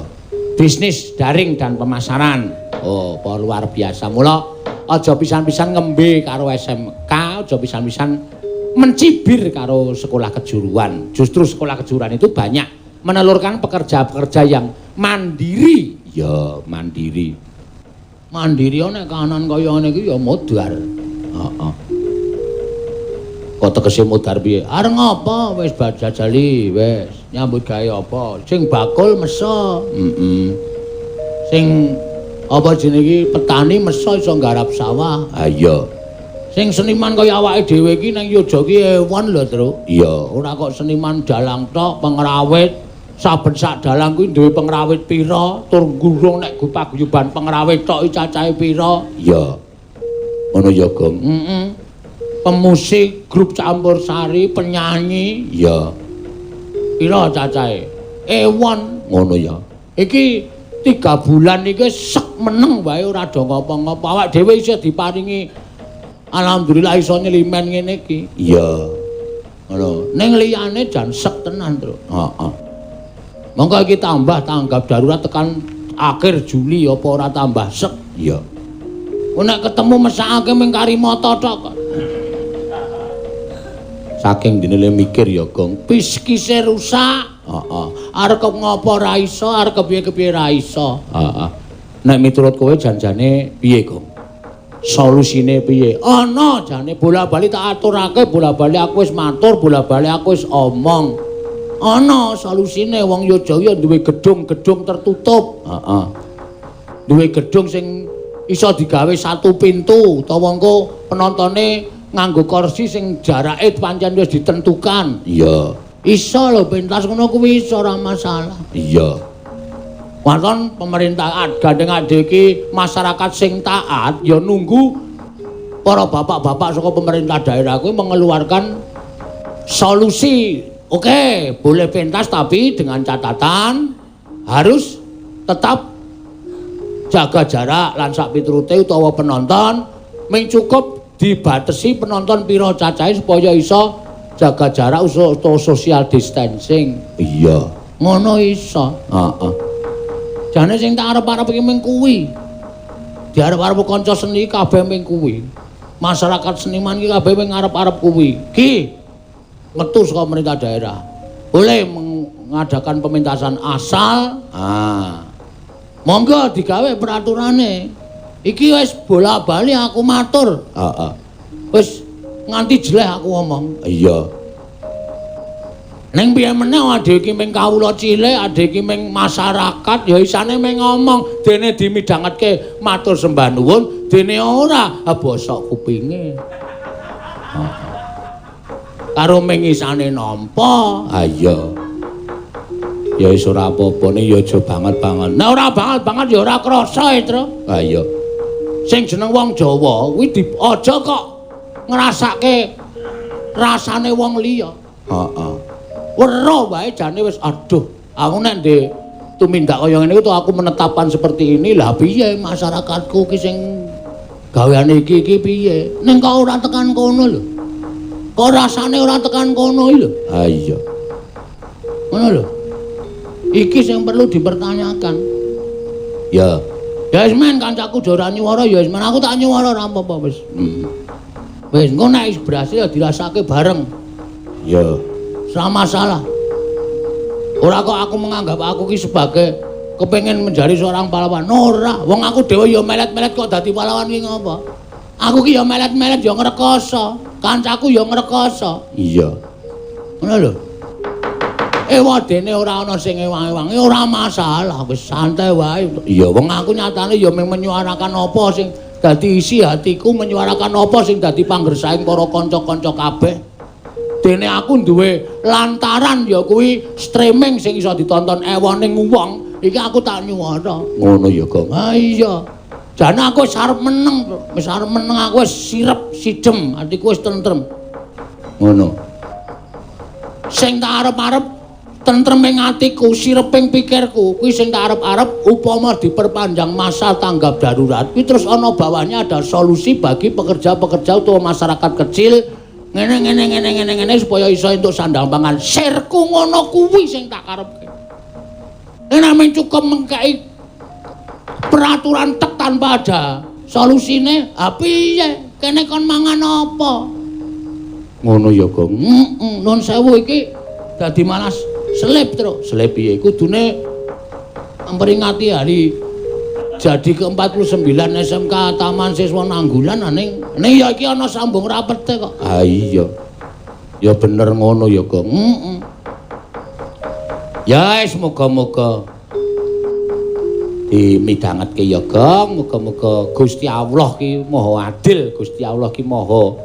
B: Bisnis daring dan pemasaran, oh, luar biasa. Mula aja pisan-pisan ngembe karo SMK, aja pisan-pisan mencibir karo sekolah kejuruan. Justru sekolah kejuruan itu banyak menelurkan pekerja-pekerja yang mandiri, ya mandiri. Mandiri nek kanan kaya ngene iki ya modar. Heeh. Kok tegese modar piye? Areng apa wis bajajali wis nyambut gawe apa? Sing bakul meso. Sing apa jenenge petani meso iso nggarap sawah. Ha iya. Sing seniman kaya awake dhewe iki nang yoja ki ewon lho, Tru. Iya, ora kok seniman dalang tok, pengrawit. Saben sak dalang kuwi duwe pengrawit pira, tur gurung nek paguyuban pengrawit tok iki cacahe pira? Iya. Ngono ya, Gong. Pemusik, grup campursari, penyanyi, iya. Pira cacahe? Ewon, ngono ya. Iki 3 bulan iki sek meneng wae ora do ngapa-ngapa. Awak dhewe isih diparingi alhamdulillah iso nyelimen ngene iki. Iya. Ngono. Ning liyane jan sek tenan, Tru. Heeh. Monggo iki tambah tanggap darurat tekan akhir Juli apa ora tambah sek.
A: Iya.
B: Nek ketemu mesakake ming karimata tok.
A: Saking dinile mikir ya, Gong.
B: Piskise rusak.
A: Heeh.
B: Arep ngopo ra iso, arep kepiye-kepiye ra iso.
A: Heeh. Nek miturut kowe janjane piye, Gong? Solusine piye?
B: Ana jane bola-bali tak aturake, bola-bali aku wis matur, bola-bali aku wis omong. Ana solusine wong Yojaya duwe gedung-gedung tertutup.
A: Heeh.
B: Duwe gedung sing iso digawe satu pintu utawa engko penontone nganggo kursi sing jarake pancen wis ditentukan.
A: Iya.
B: Iso lho pentas ngono kuwi iso ora masalah.
A: Iya.
B: Waton pemerintah gandeng ade iki masyarakat sing taat ya nunggu para bapak-bapak saka pemerintah daerah kuwi mengeluarkan solusi. Oke, boleh pentas tapi dengan catatan harus tetap jaga jarak lan sak piturute utawa penonton mung cukup dibatasi penonton pira cacahe supaya iso jaga jarak utawa social distancing.
A: Iya.
B: Ngono iso.
A: Heeh.
B: Jane sing tak arep-arep iki mung kuwi. Diarep-arep kanca seni kabeh mung kuwi. Masyarakat seniman iki kabeh mung arep-arep kuwi. Ki metu saka pemerintah daerah. Boleh mengadakan pementasan asal. Monggo digawe peraturane. Iki wis bola-bali aku matur.
A: Heeh.
B: Wis nganti jeleh aku ngomong.
A: Iya.
B: Ning piye meneh ade iki ming kawula cilik, ade iki ming masyarakat ya isane ming ngomong, dene dimidhangetke matur sembah nuwun, dene ora bosok kupinge. Karo ming isane nampa.
A: Ah iya. Ya wis ora apa-apa ning ya aja banget-banget.
B: Nek ora banget-banget ya ora krasa, Tru.
A: Ah iya.
B: Sing jeneng wong Jawa kuwi aja kok ngrasake rasane wong liya.
A: Heeh.
B: Weruh wae jane wis aduh, aku nek ndek tumindak kaya ngene iki aku menetapkan seperti ini. Lah piye masyarakatku ki sing gaweane iki piye? Ning kok ora tekan kono lho. Kok rasane ora tekan kono lho.
A: Ah iya.
B: Ngono lho. Iki sing perlu dipertanyakan.
A: Ya.
B: Ya wis men kancaku ora nyuwara ya wis men aku tak nyuwara ora apa-apa wis. Wis engko nek wis berhasil ya dirasake bareng.
A: Ya.
B: Ora masalah. Ora kok aku menganggap aku ki sebagai kepengin menjadi seorang pahlawan. Ora, wong aku dhewe ya melet-melet kok dadi pahlawan ki ngopo? Aku ki ya melet-melet ya ngrekoso, kancaku ya ngrekoso.
A: Iya.
B: Ngono lho. Wadene ora ana sing ewangi-wangi, ora masalah, wis santai wae.
A: Iya,
B: Wong aku nyatane ya mung menyuarakan apa sing dadi isi hatiku, menyuarakan apa sing dadi panggersaing para kanca-kanca kabeh. Dene aku duwe lantaran ya kuwi streaming sing iso ditonton ewoning wong. Iki aku tak nyuwara.
A: Ngono ya, Gong.
B: Ha iya. Jane aku wis arep meneng, wis arep meneng aku wis sirep sidhem, atiku wis tentrem.
A: Ngono.
B: Sing tak arep-arep tentreming atiku, sireping pikirku, kuwi sing tak arep-arep upama diperpanjang masa tanggap darurat, kuwi terus ana bawahnya ada solusi bagi pekerja-pekerja utawa masyarakat kecil ngene supaya iso entuk sandang pangan. Sirku ngono kuwi sing tak karepke. Nek men cukup mengkai peraturan tek tanpa ada solusine, ha piye? Kene kon mangan apa?
A: Ngono ya, Gong.
B: Nun sewu iki dadi malas selip, Tru.
A: Selip piye?
B: Kudune memperingati hari jadi ke-49 SMK Taman Siswa Nanggulan ning ya iki ana sambung rapete kok.
A: Ah iya. Ya bener ngono ya, Gong. Ya wis muga-muga dimidhangetke ya, Gong. Muga-muga Gusti Allah ki Maha Adil, Gusti Allah ki Maha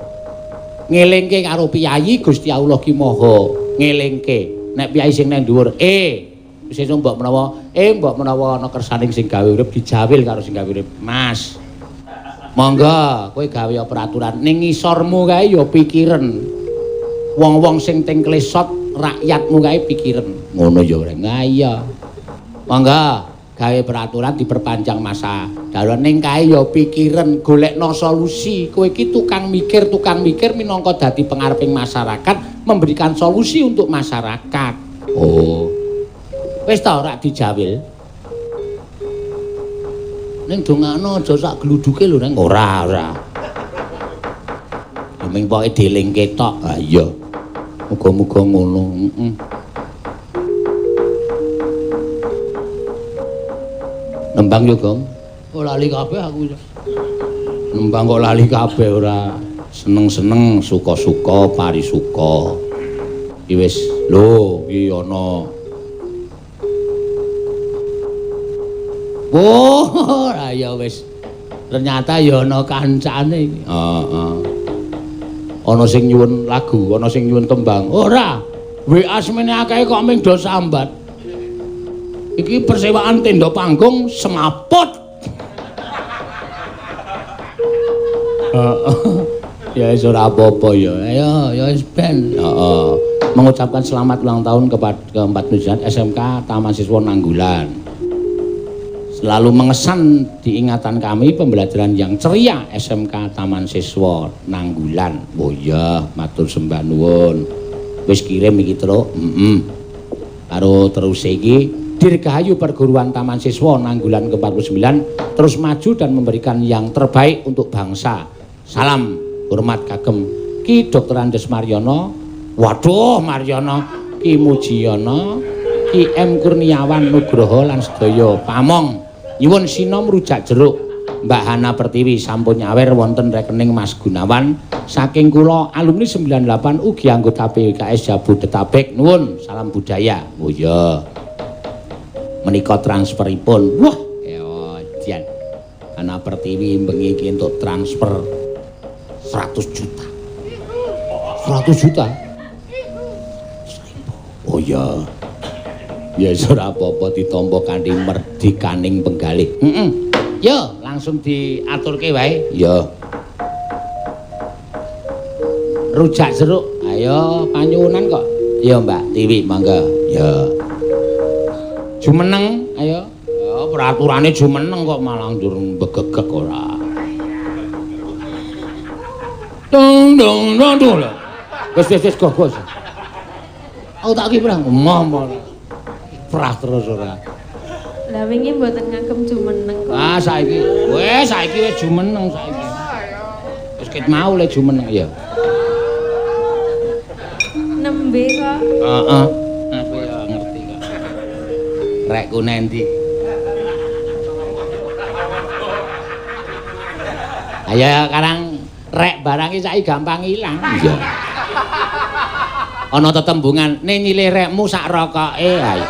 A: ngelingke karo piyayi, Gusti Allah ki Maha ngelingke. Nek piyayi sing nang dhuwur, sesuk mbok menawa ana kersaning sing gawe urip dijawil karo sing gawe urip. Mas. Monggo kowe gawe peraturan ning ngisormu kae ya pikiren. Wong-wong sing teng klesot rakyatmu kae pikiren. Ngono ya ora. Nah iya. Monggo gawe peraturan diperpanjang masa darurat ning kae ya pikiren golekno solusi. Kowe iki tukang mikir minangka dadi pengareping masyarakat memberikan solusi untuk masyarakat. Oh. Wis ta ora dijawil.
B: Ning dongakno aja sak gluduke lho Neng.
A: Ora.
B: Ming pokoke deling ketok.
A: Ah iya. Muga-muga ngono.
B: Nembang yo, Gong. Oh lali kabeh aku.
A: Nembang kok lali kabeh ora. Seneng-seneng, suka-suka, parisuka. Iki wis lho, iki ana.
B: Oh, ya wis. Ternyata ya ana kancane iki.
A: Heeh. Ana sing nyuwun lagu, ana sing nyuwun tembang.
B: Ora. WA semene akeh kok ming do sambat. Iki persewaan tenda panggung semaput.
A: Ya wis ora apa-apa ya.
B: Ayo, ya wis ben.
A: Heeh. Mengucapkan selamat ulang tahun kepada keempat Nujian SMK Taman Siswa Nanggulan. Selalu mengesan di ingatan kami pembelajaran yang ceria SMK Taman Siswa Nanggulan. Oh iya, matur sembah nuwun. Wis kirim iki, Truk. Karo terus iki Dirgahayu Perguruan Taman Siswa Nanggulan ke-49 terus maju dan memberikan yang terbaik untuk bangsa. Salam hormat kagem Ki Dr. Andes Maryono. Waduh, Maryono, Ki Mujiono, Ki M Kurniawan Nugroho lan sedaya pamong. Nyuwun sinom rujak jeruk. Mbak Hana Pertiwi sampun nyawer wonten rekening Mas Gunawan. Saking kula alumni 98 ugi anggota PKS Jabodetabek. Nuwun salam budaya. Oh iya. Menika transferipun. Wah, jan. Hana Pertiwi bengi iki entuk transfer 100 juta. 100 juta. Oh iya. Ya ora apa-apa ditampa kanthi merdikaning penggalih.
B: Yo, langsung diaturke wae.
A: Ya.
B: Rujak jeruk. Ayo panyuwunan kok.
A: Ya Mbak Tiwi mangga. Ya.
B: Jumeneng, ayo.
A: Ya peraturane jumeneng kok malah ndur begegek ora.
B: Dong dong dong dong.
A: Wis kok.
B: Aku tak ki perang.
A: Prah terus ora.
C: Lah wingi mboten ngagem jumeneng kok.
A: Ah saiki wis jumeneng saiki. Wis ket mau le jumeneng ya.
C: Nembe kok.
A: Heeh. Aku ya ngerti kok. Rekku nendi.
B: Ayo karang rek barang iki saiki gampang ilang.
A: Iya.
B: Ana tetembungan, "Ne nyilih rekmu sak rokoke." Ayo.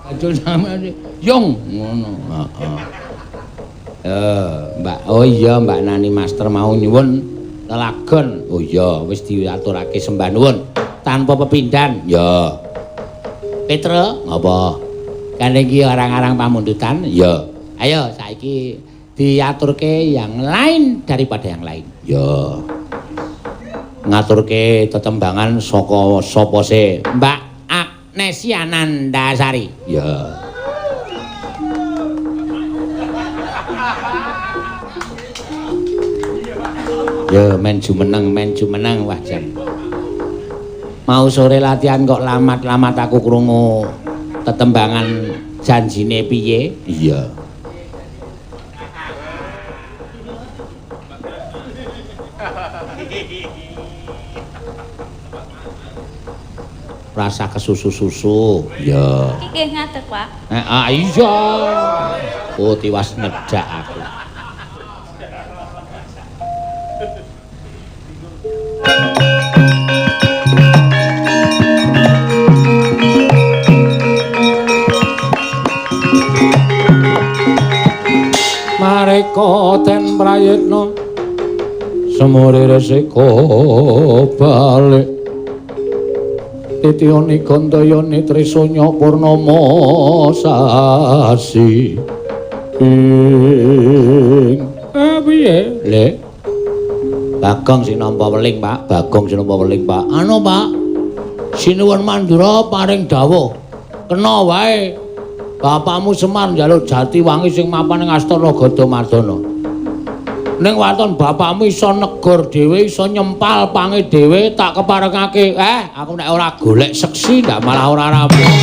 B: Aja sampeyan Yung ngono.
A: Heeh. Mbak, oh iya Mbak Nani Master mau nyuwun lelagon. Oh iya, wis diaturake sembah nuwun tanpa pepindhan. Ya.
B: Petra,
A: Ngapa?
B: kan iki orang-orang pamundutan.
A: Ya.
B: Ayo saiki diaturke yang lain daripada yang lain.
A: Ya. Ngaturke tetembangan saka sapa se?
B: Mbak Agnesia Nandasari.
A: Ya. Ya men jumeneng wah jan. Mau sore latihan kok lamat aku krungu tetembangan janjine piye? Iya. Rasa kesusu-susu. Ya.
C: Iki nggih ngadeg, Pak.
A: Iya. Oh, tiwas nedak aku. Mareka ten prayitna semore resiko balik titione gandayane trisanya purnama sasi piye le Bagong sing nampa weling Pak Bagong sing nampa weling Pak
B: Anu Pak Sinuwun Mandura paring dawuh kena wae bapakmu Semar njaluk Jatiwangi sing mapan ing Astana Gadamardana ning waton bapakmu iso negur dhewe iso nyempal pange dhewe tak keparengake aku nek ora golek seksi ndak malah ora rampung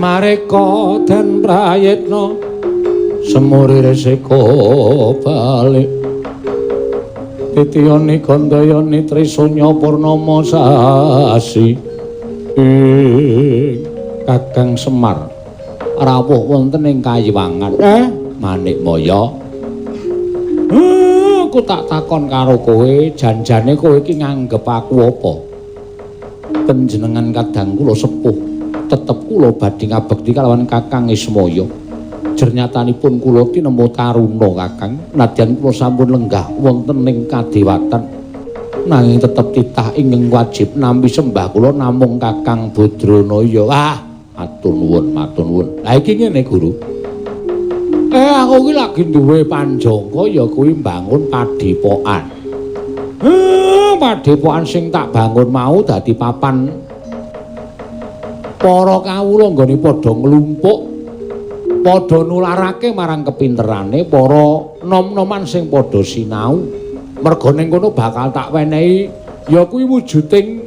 A: Mareka den prayitna semurire seko balik titiyane gandayane Trisunya Purnama sasi Kakang Semar rawuh wonten ing Kayiwangan Manikmaya aku tak takon karo kowe janjane kowe iki nganggep aku apa panjenengan kadang kula sepuh tetep kula badhe ngabekti kalawan Kakang Ismaya jernyatanipun kula tinemu taruna Kakang nadyan kula sampun lenggah wonten ing kadewatan nanging tetep titah ingkang wajib nampi sembah kula namung Kakang Badranaya matur nuwun la iki ngene Guru aku iki lagi duwe panjangka ya kuwi mbangun padepokan padepokan sing tak bangun mau dadi papan para kawula nggone padha nglumpuk padha nularake marang kepinterane para nom-noman sing padha sinau merga ning kono bakal tak wenehi ya kuwi wujuding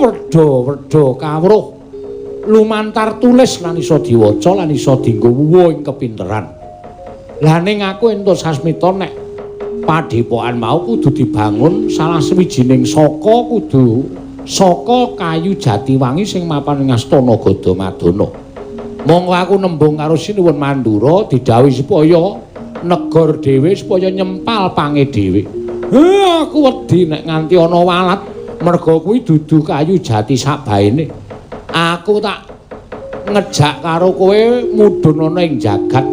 A: wedha kawruh lumantar tulis lan iso diwaca lan iso dienggo wuwu ing kepinteran lah ning aku entuk sasmita nek padepokan mau kudu dibangun salah sawijining kudu saka kayu Jatiwangi sing mapan ing Astana Gadamadana. Monggo aku nembung karo Sinuwun Mandura didhawuhi supaya negor dhewe supaya nyempal pange dhewe. Aku wedi nek nganti ana walat merga kuwi dudu kayu jati sabaene. Aku tak ngejak karo kowe mudhun ana ing jagat.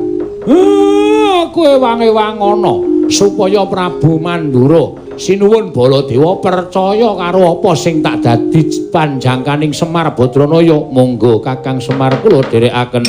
A: Kowe wangi-wangono supaya Prabu Mandura Sinuwun Baladewa percaya karo apa sing tak dadi panjangkaning Semar Badranaya. Monggo Kakang Semar kula dherekaken.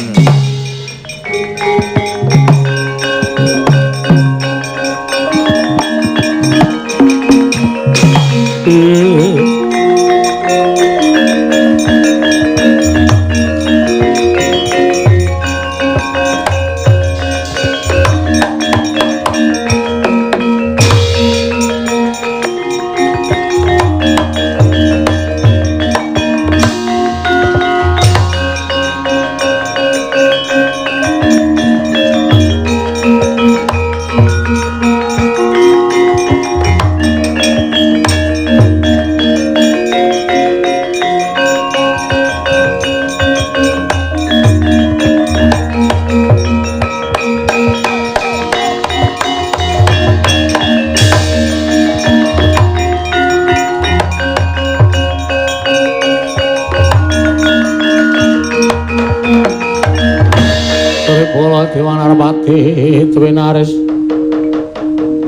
A: Twinaris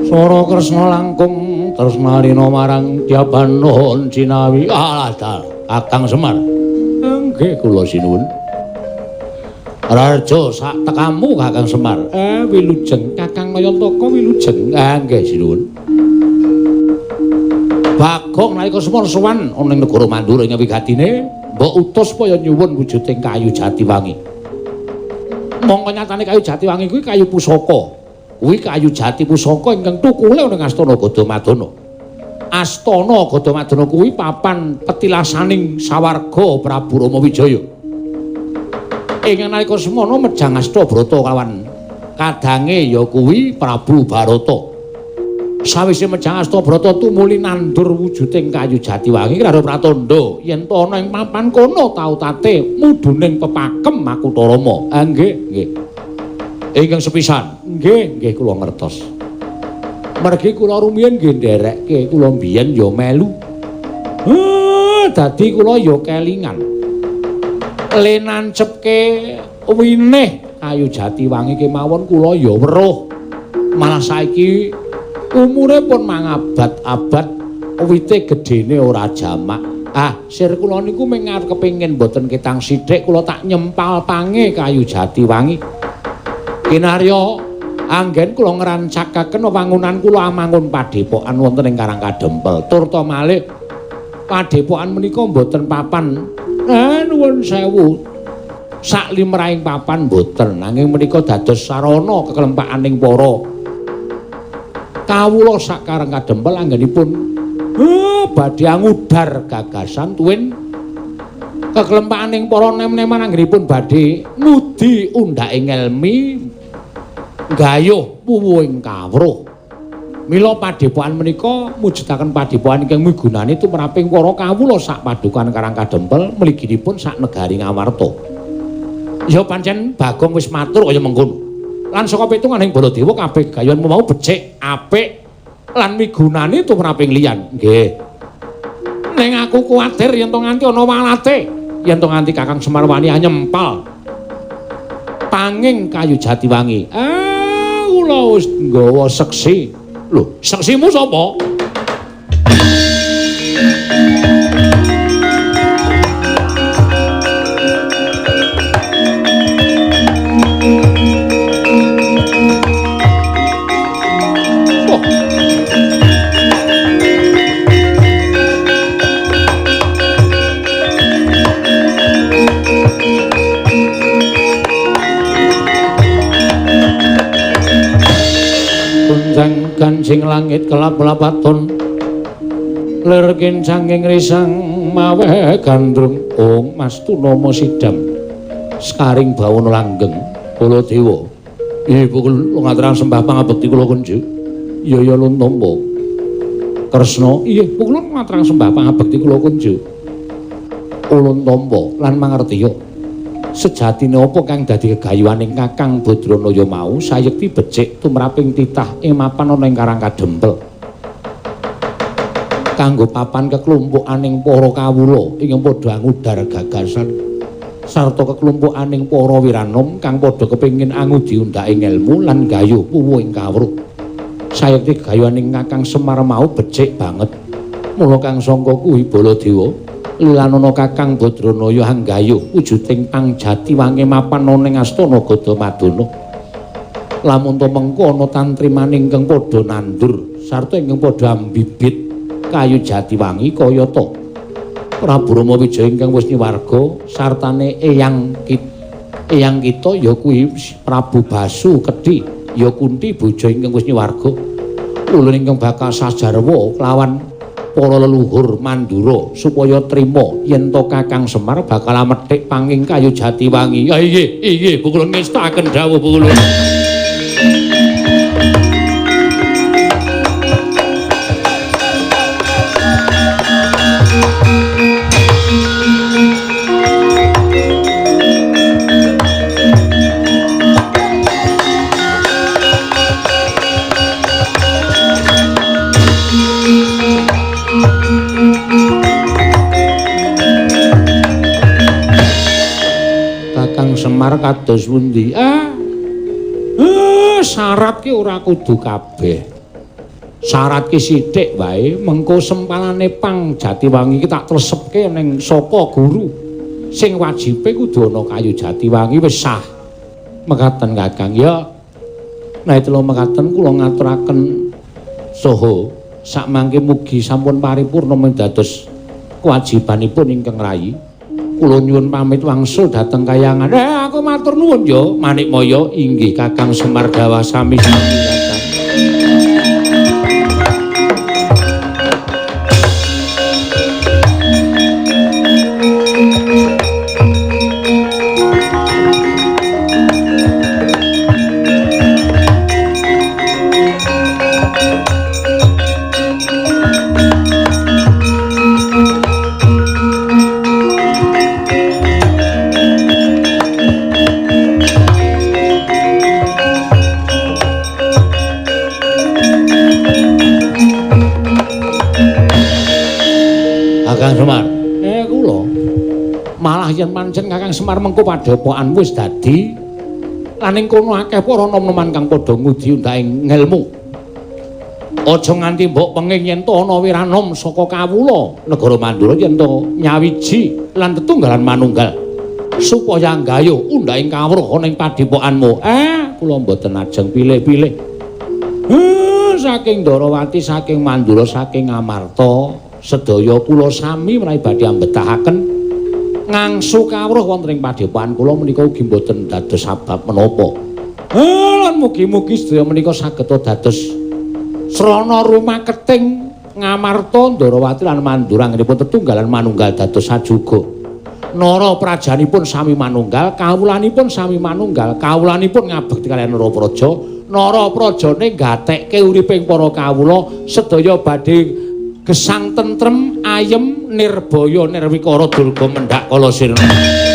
A: Sora Kresna langkung tresnarina marang Dyabanon Cinawi Kakang Semar nggih kula sinuwun Raja sak tekamu Kakang Semar wilujeng Kakang Nayantaka wilujeng nggih sinuwun Bagong nalika semana sowan ana ing negara Mandura ing wigatine mbok utus supaya nyuwun wujuding kayu Jatiwangi mongko nyatane kayu Jatiwangi kuwi kayu pusaka. Kuwi kayu jati pusaka ingkang tukule ning Astana Gadamadana. Astana Gadamadana kuwi papan petilasaning sawarga Prabu Rama Wijaya. Ing nalika semana mejang Astabrata kawan kadange ya kuwi Prabu Barata. Sawise mejang Astabrata tumuli nandur wujuding kayu Jatiwangi karo pratandha yen to ana ing papan kono tau tate mudhuning pepakem Makutarama. Nggih, nggih. Ingkang sepisan, nggih kula ngertos. Mergi kula rumiyin nggih nderekke kula mbiyen ya melu. Dadi kula ya kelingan. Lenancepke winih kayu Jatiwangi kemawon kula ya weruh. Malah saiki umure pun mangabad-abad wite gedene ora jamak. Sir kula niku mung arep kepengin mboten ketang sithik kula tak nyempal pange kayu Jatiwangi. Kinarya anggen kula ngrancakaken wangunan kula amangun padepokan wonten ing Karang Kadempel. Turta malih padepokan menika mboten papan. Nuwun sewu. Sak limrahing papan mboten nanging menika dados sarana kekelempakaning para kawula sak Karang Kadempel anggenipun badhe ngudar gagasan tuwin Keklempaning para nem-neman anggenipun badhe nudi undhaking ngelmi gayuh puwuhing kawruh. Mila padepokan menika mujudaken padepokan ingkang migunani tumraping para kawula sak padukan Karang Kadempel mliginipun sak negari Ngamarta. Ya pancen Bagong wis matur kaya mengkono. Lan saka pitunganing Baladewa kabeh gayuhan mau becik, apik lan migunani tumraping liyan. Nggih. Ning aku kuwatir yen to nganti ana walate, yen to nganti Kakang Semar wani nyempal panging kayu Jatiwangi. Kula wis nggawa seksi. Lho, seksimu sapa? Kancing langit kelap-lapaton lir kincanging risang mawe gandrung ong mastuna sidam sekaring bawana langgeng Baladewa. Ibu kula ngaturang sembah pangabekti kula kunjuk. Ya Luntomba. Kresna, iya kula ngaturang sembah pangabekti kula kunjuk. Luntomba lan mangertiya sejatine apa kang dadi gegayuhaning Kakang Badranaya mau sayekti becik tumraping titah ing mapan ana ing Karang Kadempel kanggo papan keklumpukaning para kawula ingkang padha ngudar gagasan sarta keklumpukaning para wiranom kang padha kepengin angudi undhaking ilmu lan gayuh puwuhing kawruh. Sayekti gegayuhaning Kakang Semar mau becik banget. Mula kang sangka kuwi Baladewa lilanana Kakang Badranaya hanggayuh wujuding pang Jatiwangi mapan ana ing astana Gadamadana. Lamun to mengko ana tantrimaning ingkang padha nandur sarta ingkang padha ambibit kayu Jatiwangi kaya ta Prabu Rama Wijaya ingkang wis niwarga sartane eyang kita ya kuwi Prabu Basu Kedhi ya Kunti bojo ingkang wis niwarga. Ulun ingkang bakal sajarwa kelawan para leluhur Mandura supaya trima yen to Kakang Semar bakal methik panging kayu Jatiwangi. Ya inggih, kula ngestaken dawuh kula. Semar kados pundi? Syarat ki ora kudu kabeh. Syarat ki sithik wae, mengko sempalane pang Jatiwangi ki tak tresepke ning sapa guru. Sing wajibe kudu ana kayu Jatiwangi wis sah. Mekaten Kakang ya. Nah itu lho mekaten kula ngaturaken saha sakmangke mugi sampun paripurna dados kewajibanipun ingkang rayi. Kula nyuwun pamit wangsul dhateng kayangan. Aku matur nuwun ya, Manikmaya. Inggih Kakang Semar dawuh sami-sami Kakang. Semar. Kula malah yen pancen Kakang Semar mengko padepokan wis dadi lan ing kono akeh para nom-noman kang padha ngudi undhaking ngelmu. Aja nganti mbok penging yen to ana wiranom saka kawula negara Mandura yen to nyawiji lan tetunggalan manunggal supaya nggayuh undhaking kawruh ana ing padepokanmu. Kula mboten ajeng pilih-pilih. Saking Ndarawati, saking Mandura, saking Ngamarta sedaya kula sami menawi badhe ambetahaken ngangsu kawruh wonten ing padepokan kula menika ugi mboten dados sabab menapa. Lan mugi-mugi sedaya menika saged dados srana rumaketing Ngamarta, Ndarawati lan Mandura anggenipun tetunggalan manunggal dados sajuga. Nara prajanipun sami manunggal, kawulanipun sami manunggal, kawulanipun ngabekti kaliyan Nara Praja. Nara Prajane gatekke uriping para kawula sedaya badhe gesang tentrem, ayem, nirbaya, nirwikara, durga mendhak kala sirna.